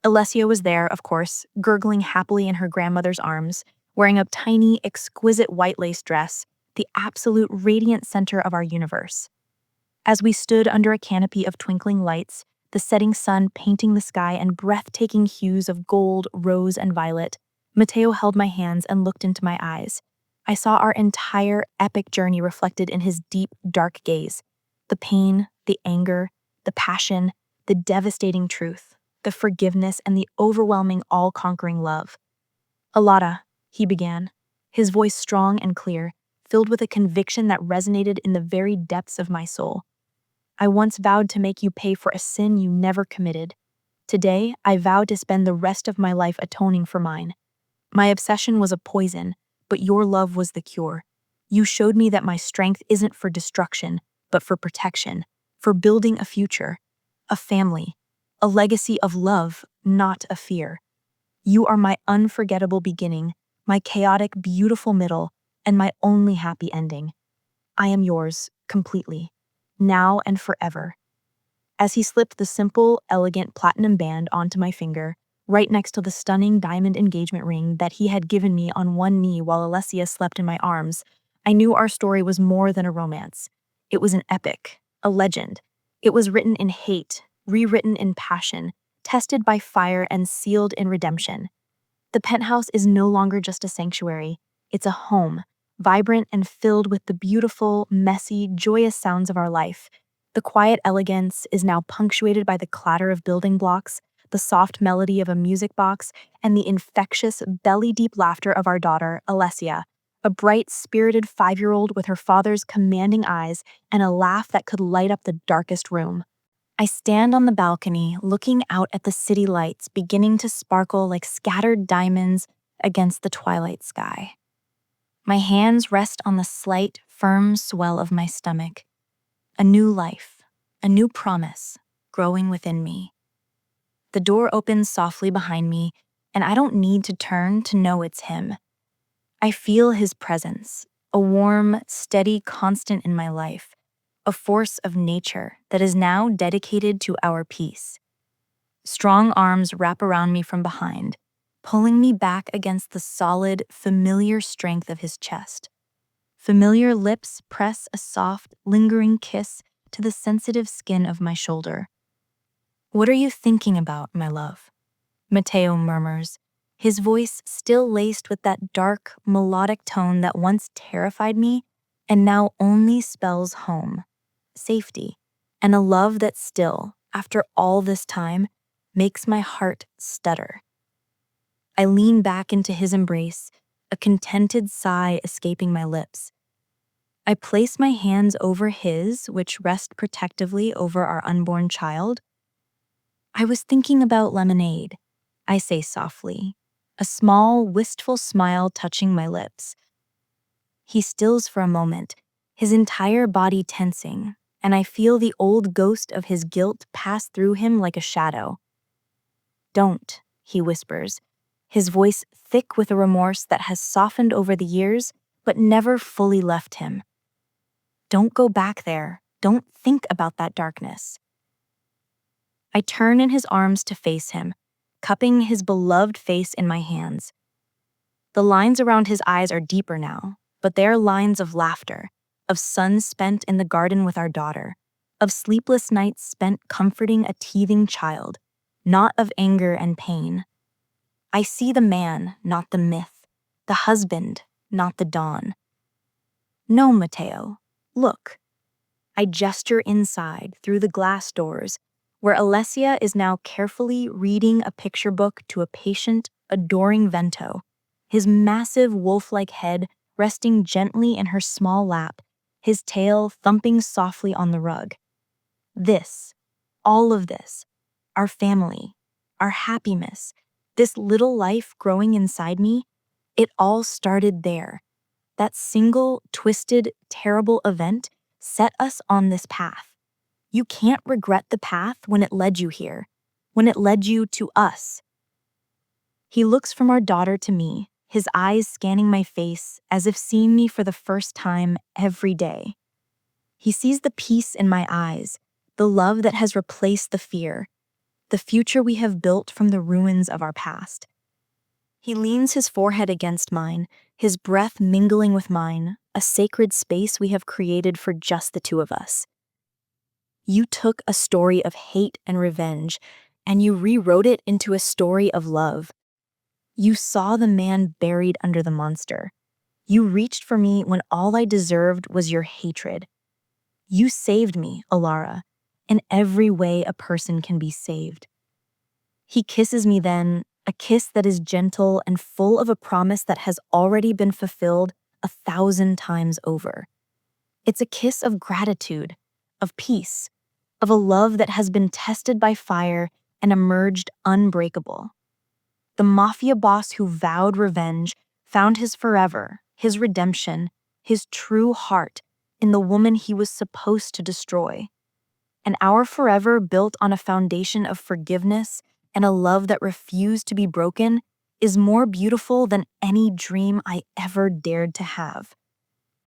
Alessia was there, of course, gurgling happily in her grandmother's arms, wearing a tiny, exquisite white lace dress, the absolute radiant center of our universe. As we stood under a canopy of twinkling lights, the setting sun painting the sky in breathtaking hues of gold, rose, and violet, Matteo held my hands and looked into my eyes. I saw our entire epic journey reflected in his deep, dark gaze. The pain, the anger, the passion, the devastating truth, the forgiveness, and the overwhelming, all-conquering love. "Alada," he began, his voice strong and clear, filled with a conviction that resonated in the very depths of my soul. "I once vowed to make you pay for a sin you never committed. Today, I vow to spend the rest of my life atoning for mine. My obsession was a poison, but your love was the cure. You showed me that my strength isn't for destruction, but for protection, for building a future, a family, a legacy of love, not a fear. You are my unforgettable beginning, my chaotic, beautiful middle, and my only happy ending. I am yours, completely, now and forever." As he slipped the simple, elegant platinum band onto my finger, right next to the stunning diamond engagement ring that he had given me on one knee while Alessia slept in my arms, I knew our story was more than a romance. It was an epic, a legend. It was written in hate, rewritten in passion, tested by fire and sealed in redemption. The penthouse is no longer just a sanctuary, it's a home, vibrant and filled with the beautiful, messy, joyous sounds of our life. The quiet elegance is now punctuated by the clatter of building blocks, the soft melody of a music box, and the infectious, belly-deep laughter of our daughter, Alessia, a bright, spirited 5-year-old with her father's commanding eyes and a laugh that could light up the darkest room. I stand on the balcony, looking out at the city lights beginning to sparkle like scattered diamonds against the twilight sky. My hands rest on the slight, firm swell of my stomach. A new life, a new promise, growing within me. The door opens softly behind me, and I don't need to turn to know it's him. I feel his presence, a warm, steady constant in my life, a force of nature that is now dedicated to our peace. Strong arms wrap around me from behind, pulling me back against the solid, familiar strength of his chest. Familiar lips press a soft, lingering kiss to the sensitive skin of my shoulder. "What are you thinking about, my love?" Matteo murmurs, his voice still laced with that dark, melodic tone that once terrified me and now only spells home, safety, and a love that still, after all this time, makes my heart stutter. I lean back into his embrace, a contented sigh escaping my lips. I place my hands over his, which rest protectively over our unborn child. "I was thinking about lemonade," I say softly, a small, wistful smile touching my lips. He stills for a moment, his entire body tensing, and I feel the old ghost of his guilt pass through him like a shadow. "Don't," he whispers, his voice thick with a remorse that has softened over the years but never fully left him. "Don't go back there. Don't think about that darkness." I turn in his arms to face him, cupping his beloved face in my hands. The lines around his eyes are deeper now, but they are lines of laughter, of sun spent in the garden with our daughter, of sleepless nights spent comforting a teething child, not of anger and pain. I see the man, not the myth, the husband, not the dawn. "No, Matteo, look." I gesture inside through the glass doors, where Alessia is now carefully reading a picture book to a patient, adoring Vento, his massive wolf-like head resting gently in her small lap, his tail thumping softly on the rug. This, all of this, our family, our happiness, this little life growing inside me, it all started there. That single, twisted, terrible event set us on this path. You can't regret the path when it led you here, when it led you to us. He looks from our daughter to me, his eyes scanning my face as if seeing me for the first time every day. He sees the peace in my eyes, the love that has replaced the fear, the future we have built from the ruins of our past. He leans his forehead against mine, his breath mingling with mine, a sacred space we have created for just the two of us. "You took a story of hate and revenge, and you rewrote it into a story of love. You saw the man buried under the monster. You reached for me when all I deserved was your hatred. You saved me, Alara, in every way a person can be saved." He kisses me then, a kiss that is gentle and full of a promise that has already been fulfilled 1,000 times over. It's a kiss of gratitude, of peace, of a love that has been tested by fire and emerged unbreakable. The mafia boss who vowed revenge found his forever, his redemption, his true heart in the woman he was supposed to destroy. And our forever built on a foundation of forgiveness and a love that refused to be broken is more beautiful than any dream I ever dared to have.